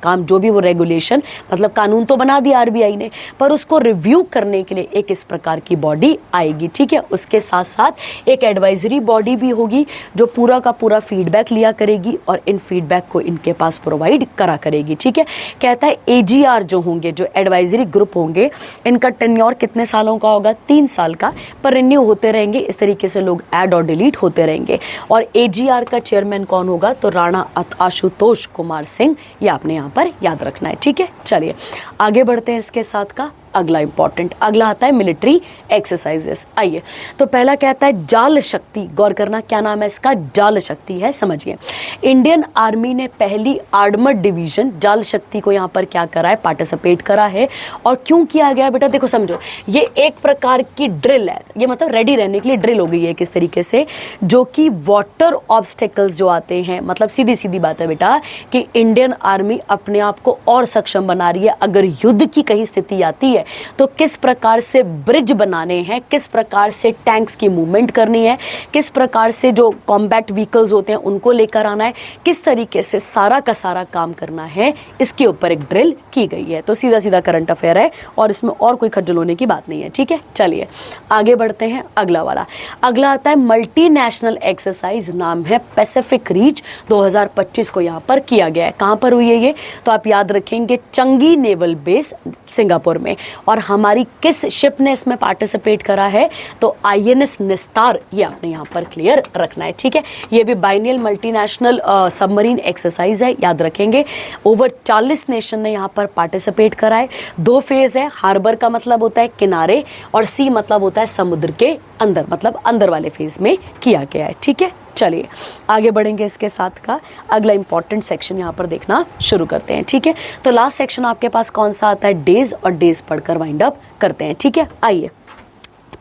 काम, जो भी वो रेगुलेशन, मतलब कानून तो बना दिया आरबीआई ने, पर उसको रिव्यू करने के लिए एक इस प्रकार की बॉडी आएगी, ठीक है। उसके साथ साथ एक एडवाइजरी बॉडी भी होगी जो पूरा का पूरा फीडबैक लिया करेगी और इन फीडबैक को इनके पास प्रोवाइड करा करेगी, ठीक है। कहता है एजीआर जो होंगे, जो एडवाइजरी ग्रुप होंगे, इनका टेन्योर कितने सालों का होगा, 3 साल का, पर रिन्यू होते रहेंगे, इस तरीके से लोग ऐड और डिलीट होते रहेंगे। और एजीआर का चेयरमैन कौन होगा, तो राणा आशुतोष कुमार सिंह, ये आपने यहाँ पर याद रखना है, ठीक है। चलिए आगे बढ़ते हैं इसके साथ का अगला इंपॉर्टेंट, अगला आता है मिलिट्री एक्सरसाइजेस। आइए, तो पहला कहता है जाल शक्ति, गौर करना क्या नाम है इसका, जाल शक्ति है, समझिए। इंडियन आर्मी ने पहली आर्मर्ड डिवीजन जाल शक्ति को यहाँ पर क्या करा है, पार्टिसिपेट करा है। और क्यों किया गया बेटा, देखो समझो, ये एक प्रकार की ड्रिल है, ये मतलब रेडी रहने के लिए ड्रिल हो गई है किस तरीके से, जो कि वाटर ऑब्स्टेकल्स जो आते हैं, मतलब सीधी सीधी बात है बेटा कि इंडियन आर्मी अपने आप को और सक्षम बना रही है, अगर युद्ध की कहीं स्थिति आती है तो किस प्रकार से ब्रिज बनाने हैं, किस प्रकार से टैंक्स की मूवमेंट करनी है, किस प्रकार से जो कॉम्बैट व्हीकल्स होते हैं उनको लेकर आना है, किस तरीके से सारा का सारा काम करना है, इसके ऊपर एक ड्रिल की गई है। तो सीधा सीधा करंट अफेयर है और इसमें और कोई खज्जल होने की बात नहीं है, ठीक है। चलिए आगे बढ़ते हैं, अगला वाला, अगला आता है मल्टीनेशनल एक्सरसाइज, नाम है पैसिफिक रीच, 2025 को यहाँ पर किया गया है। कहाँ पर हुई है ये, तो आप याद रखेंगे चंगी नेवल बेस सिंगापुर में। और हमारी किस शिप ने इसमें पार्टिसिपेट करा है, तो आईएनएस निस्तार, ये आपने यहाँ पर क्लियर रखना है, ठीक है। ये भी बाइनियल मल्टीनेशनल सबमरीन एक्सरसाइज है, याद रखेंगे। ओवर 40 नेशन ने यहाँ पर पार्टिसिपेट करा है। 2 फेज है, हार्बर का मतलब होता है किनारे, और सी मतलब होता है समुद्र के अंदर, मतलब अंदर वाले फेज में किया गया है, ठीक है। चलिए आगे बढ़ेंगे, इसके साथ का अगला इंपॉर्टेंट सेक्शन यहाँ पर देखना शुरू करते हैं, ठीक है। तो लास्ट सेक्शन आपके पास कौन सा आता है, डेज, और डेज पढ़कर वाइंड अप करते हैं, ठीक है। आइए,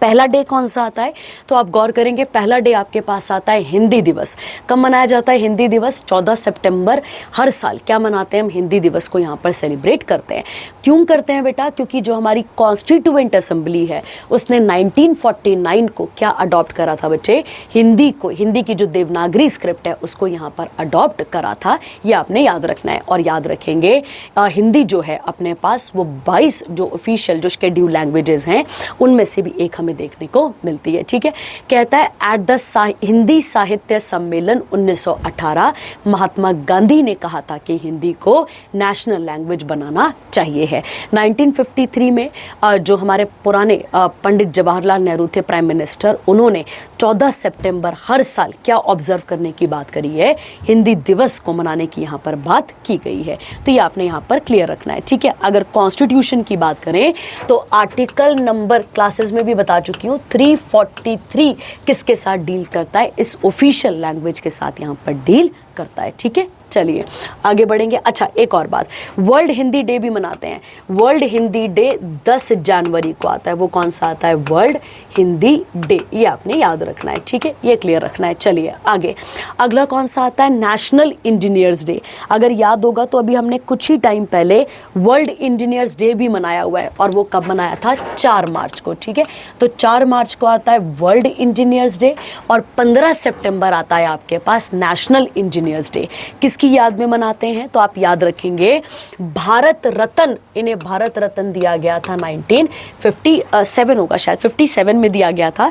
पहला डे कौन सा आता है, तो आप गौर करेंगे पहला डे आपके पास आता है हिंदी दिवस। कब मनाया जाता है हिंदी दिवस, 14 सितंबर। हर साल क्या मनाते हैं हम, हिंदी दिवस को यहाँ पर सेलिब्रेट करते हैं। क्यों करते हैं बेटा, क्योंकि जो हमारी कॉन्स्टिट्यूएंट असेंबली है उसने 1949 को क्या अडॉप्ट करा था बच्चे, हिंदी को, हिंदी की जो देवनागरी स्क्रिप्ट है उसको यहाँ पर अडॉप्ट करा था, ये आपने याद रखना है। और याद रखेंगे हिंदी जो है अपने पास वो 22 जो ऑफिशियल जो शेड्यूल लैंग्वेजेस हैं उनमें से भी एक हमें देखने को मिलती है, ठीक है। कहता है एट द हिंदी साहित्य सम्मेलन 1918 महात्मा गांधी ने कहा था कि हिंदी को नेशनल लैंग्वेज बनाना चाहिए है। 1953 में जो हमारे पुराने पंडित जवाहरलाल नेहरू थे प्राइम मिनिस्टर, उन्होंने 14 सितंबर हर साल क्या ऑब्जर्व करने की बात करी है, हिंदी दिवस को मनाने की यहाँ पर बात की गई है। तो ये आपने यहाँ पर क्लियर रखना है, ठीक है। अगर कॉन्स्टिट्यूशन की बात करें तो आर्टिकल नंबर क्लासेस में भी बता चुकी हूँ 343 किसके साथ डील करता है, इस ऑफिशियल लैंग्वेज के साथ यहाँ पर डील करता है, ठीक है। चलिए आगे बढ़ेंगे। अच्छा, एक और बात, वर्ल्ड हिंदी डे भी मनाते हैं। वर्ल्ड हिंदी डे 10 जनवरी को आता है। वो कौन सा आता है, वर्ल्ड हिंदी डे, ये आपने याद रखना है, ठीक है, ये क्लियर रखना है। चलिए आगे, अगला कौन सा आता है, नेशनल इंजीनियर्स डे। अगर याद होगा तो अभी हमने कुछ ही टाइम पहले वर्ल्ड इंजीनियर्स डे भी मनाया हुआ है, और वो कब मनाया था, 4 मार्च को, ठीक है। तो 4 मार्च को आता है वर्ल्ड इंजीनियर्स डे, और 15 सितंबर आता है आपके पास नेशनल इंजीनियर्स डे। किसकी याद में मनाते हैं, तो आप याद रखेंगे भारत रत्न, इन्हें भारत रत्न दिया गया था 1957 होगा शायद, 57 में दिया गया था।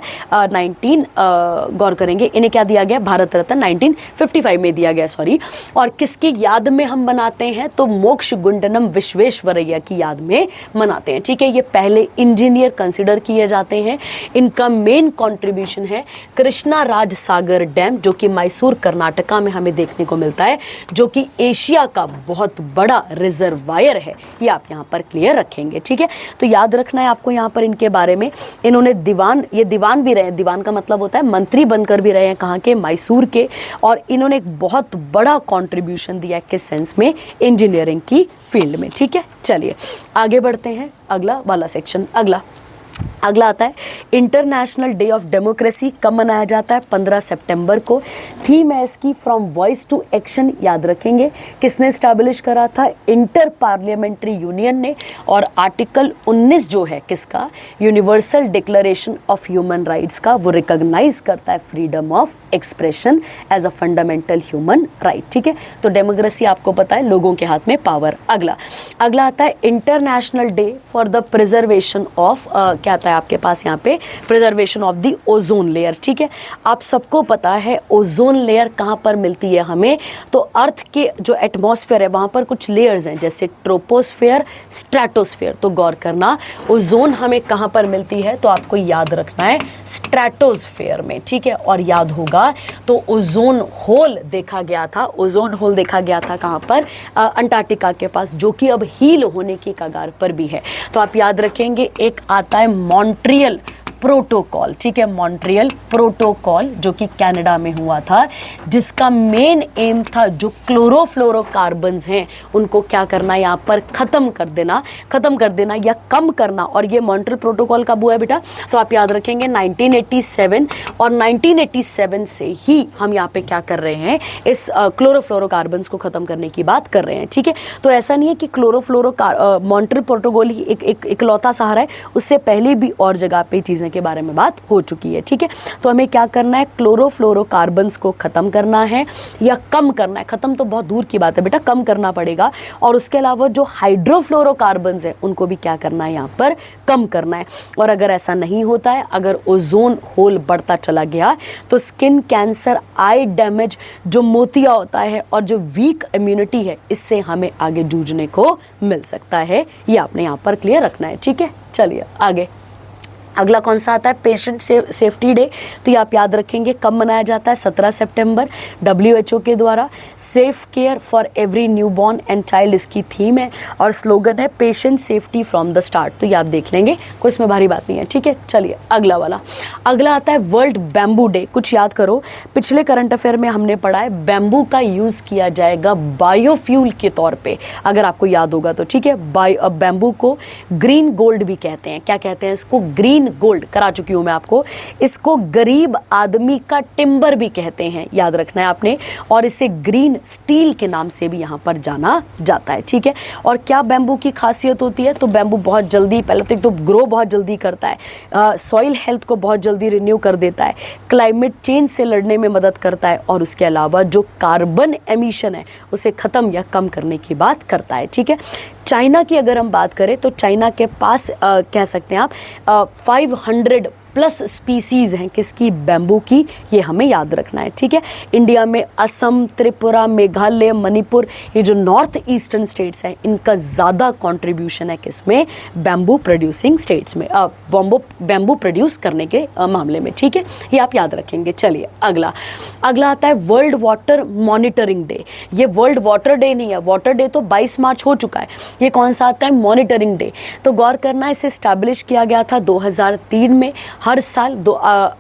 गौर करेंगे, इन्हें क्या दिया गया, भारत रत्न 1955 में दिया गया, सॉरी। और किसकी याद में हम मनाते हैं, तो मोक्ष गुंडनम विश्वेश्वरैया की याद में मनाते हैं, ठीक है। ये पहले इंजीनियर कंसिडर किए जाते हैं। इनका मेन कंट्रीब्यूशन है कृष्णा राज सागर डैम, जो कि मैसूर कर्नाटका में हमें देखने को मिलता है, जो कि एशिया का बहुत बड़ा रिजर्वायर है। ये आप यहाँ पर क्लियर रखेंगे, ठीक है। तो याद रखना है आपको यहाँ पर इनके बारे में। इन्होंने ये दीवान भी रहे, दीवान का मतलब होता है मंत्री बनकर भी रहे हैं, कहाँ के, मैसूर के। और इन्होंने एक बहुत बड़ा कंट्रीब्यूशन दिया है, किस सेंस में, इंजीनियरिंग की फील्ड में, ठीक है। चलिए आगे बढ़ते हैं, अगला वाला सेक्शन। अगला आता है इंटरनेशनल डे ऑफ डेमोक्रेसी। कब मनाया जाता है, 15 सितंबर को। थीम है इसकी फ्रॉम वॉइस टू एक्शन, याद रखेंगे। किसने स्टैब्लिश करा था, इंटर पार्लियामेंट्री यूनियन ने। और आर्टिकल 19 जो है किसका, universal declaration of human rights का, वो रिकॉग्नाइज करता है freedom of expression as a fundamental human right, ठीक है। तो डेमोक्रेसी आपको पता है, लोगों के हाथ में पावर। अगला आता है international day for the preservation of, क्या आता है आपके पास यहाँ पे, preservation of the ozone layer, ठीक है। आप सबको पता है ओजोन लेयर कहाँ पर मिलती है हमें, तो अर्थ के जो एटमॉस्फेयर है वहाँ पर कुछ लेयर्स हैं, जैसे ट्रोपोस्फेयर, स्ट्रेटोस्फेयर। तो गौर करना, ओजोन हमें कहाँ पर मिलती है, तो आपको याद रखना है स्ट्रेटोस्फेयर में, ठीक है। और याद होगा तो ओजोन होल देखा गया था, ओजोन होल देखा गया था कहाँ पर, अंटार्कटिका के पास, जो कि अब हील होने की कगार पर भी है। तो आप याद रखेंगे, एक आता है मॉन्ट्रियल प्रोटोकॉल, ठीक है, मॉन्ट्रियल प्रोटोकॉल, जो कि कनाडा में हुआ था, जिसका मेन एम था जो क्लोरोफ्लोरोकार्बन्स हैं उनको क्या करना, यहाँ पर खत्म कर देना या कम करना। और ये मॉन्ट्रियल प्रोटोकॉल कब हुआ है बेटा, तो आप याद रखेंगे 1987। और 1987 से ही हम यहाँ पे क्या कर रहे हैं, इस क्लोरोफ्लोरोकार्बन्स को खत्म करने की बात कर रहे हैं, ठीक है। तो ऐसा नहीं है कि मॉन्ट्रियल प्रोटोकॉल ही एक इकलौता सहारा है, उससे पहले भी और जगह पे चीजें के बारे में बात हो चुकी है, ठीक है। तो हमें क्या करना है, क्लोरोफ्लोरोकार्बन्स को खत्म करना है या कम करना है। खत्म तो बहुत दूर की बात है बेटा, कम करना पड़ेगा। और उसके अलावा जो हाइड्रोफ्लोरोकार्बन्स है उनको भी क्या करना है, यहाँ पर कम करना है। और अगर ऐसा नहीं होता है, अगर ओजोन होल बढ़ता चला गया, तो स्किन कैंसर, आई डैमेज, जो मोतिया होता है और जो वीक इम्यूनिटी है, इससे हमें आगे जूझने को मिल सकता है। ये आपने यहाँ पर क्लियर रखना है, ठीक है। चलिए आगे, अगला कौन सा आता है, पेशेंट सेफ्टी डे। तो ये आप याद रखेंगे कब मनाया जाता है, 17 सितंबर, WHO के द्वारा। Safe care for every newborn and child इसकी थीम है, और स्लोगन है patient safety from the start. तो ये आप देख लेंगे, कोई इसमें भारी बात नहीं है, ठीक है। चलिए अगला आता है वर्ल्ड बैम्बू डे। कुछ याद करो, पिछले करंट अफेयर में हमने पढ़ा है बैम्बू का यूज किया जाएगा बायोफ्यूल के तौर पे, अगर आपको याद होगा तो, ठीक है। बैम्बू को ग्रीन गोल्ड भी कहते हैं। क्या कहते हैं इसको, ग्रीन गोल्ड, करा चुकी हूं मैं आपको। इसको गरीब आदमी का टिम्बर भी कहते हैं, याद रखना है आपने। और इसे ग्रीन स्टील के नाम से भी यहां पर जाना जाता है, ठीक है। और क्या बैम्बू की खासियत होती है, तो बैम्बू बहुत जल्दी, पहले तो एक तो ग्रो बहुत जल्दी करता है, सॉइल हेल्थ को बहुत जल्दी रिन्यू कर देता है, क्लाइमेट चेंज से लड़ने में मदद करता है, और उसके अलावा जो कार्बन एमिशन है उसे खत्म या कम करने की बात करता है, ठीक है। चाइना की अगर हम बात करें तो चाइना के पास कह सकते हैं आप 500 प्लस स्पीसीज हैं किसकी, बैम्बू की, ये हमें याद रखना है, ठीक है। इंडिया में असम, त्रिपुरा, मेघालय, मणिपुर, ये जो नॉर्थ ईस्टर्न स्टेट्स हैं इनका ज़्यादा कंट्रीब्यूशन है किसमें, बैम्बू प्रोड्यूसिंग स्टेट्स में, बैम्बू प्रोड्यूस करने के मामले में, ठीक है, ये आप याद रखेंगे। चलिए अगला आता है वर्ल्ड वाटर मॉनिटरिंग डे। ये वर्ल्ड वाटर डे नहीं है, वाटर डे तो 22 मार्च हो चुका है, ये कौन सा आता है, मॉनिटरिंग डे। तो गौर करना है, इसे स्टैब्लिश किया गया था 2003 में। हर साल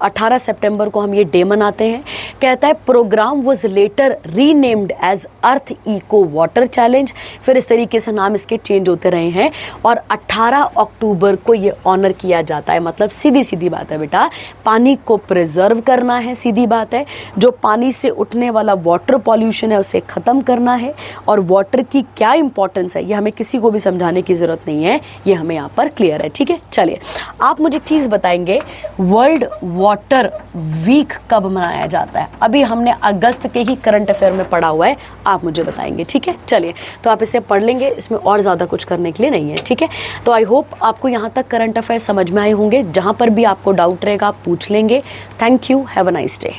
18 सितंबर को हम ये डे मनाते हैं। कहता है programme was later renamed as earth eco water challenge, फिर इस तरीके से नाम इसके चेंज होते रहे हैं और 18 अक्टूबर को ये ऑनर किया जाता है। मतलब सीधी सीधी बात है बेटा, पानी को प्रिजर्व करना है, सीधी बात है। जो पानी से उठने वाला वाटर पॉल्यूशन है उसे खत्म करना है, और वाटर की क्या इंपॉर्टेंस है ये हमें किसी को भी समझाने की जरूरत नहीं है, ये हमें यहाँ पर क्लियर है, ठीक है। चलिए आप मुझे एक चीज बताएंगे, वर्ल्ड वाटर वीक कब मनाया जाता है? अभी हमने अगस्त के ही करंट अफेयर में पढ़ा हुआ है, आप मुझे बताएंगे, ठीक है। चलिए तो आप इसे पढ़ लेंगे, इसमें और ज़्यादा कुछ करने के लिए नहीं है, ठीक है। तो आई होप आपको यहाँ तक करंट अफेयर समझ में आए होंगे। जहाँ पर भी आपको डाउट रहेगा आप पूछ लेंगे। Thank you, have a nice day.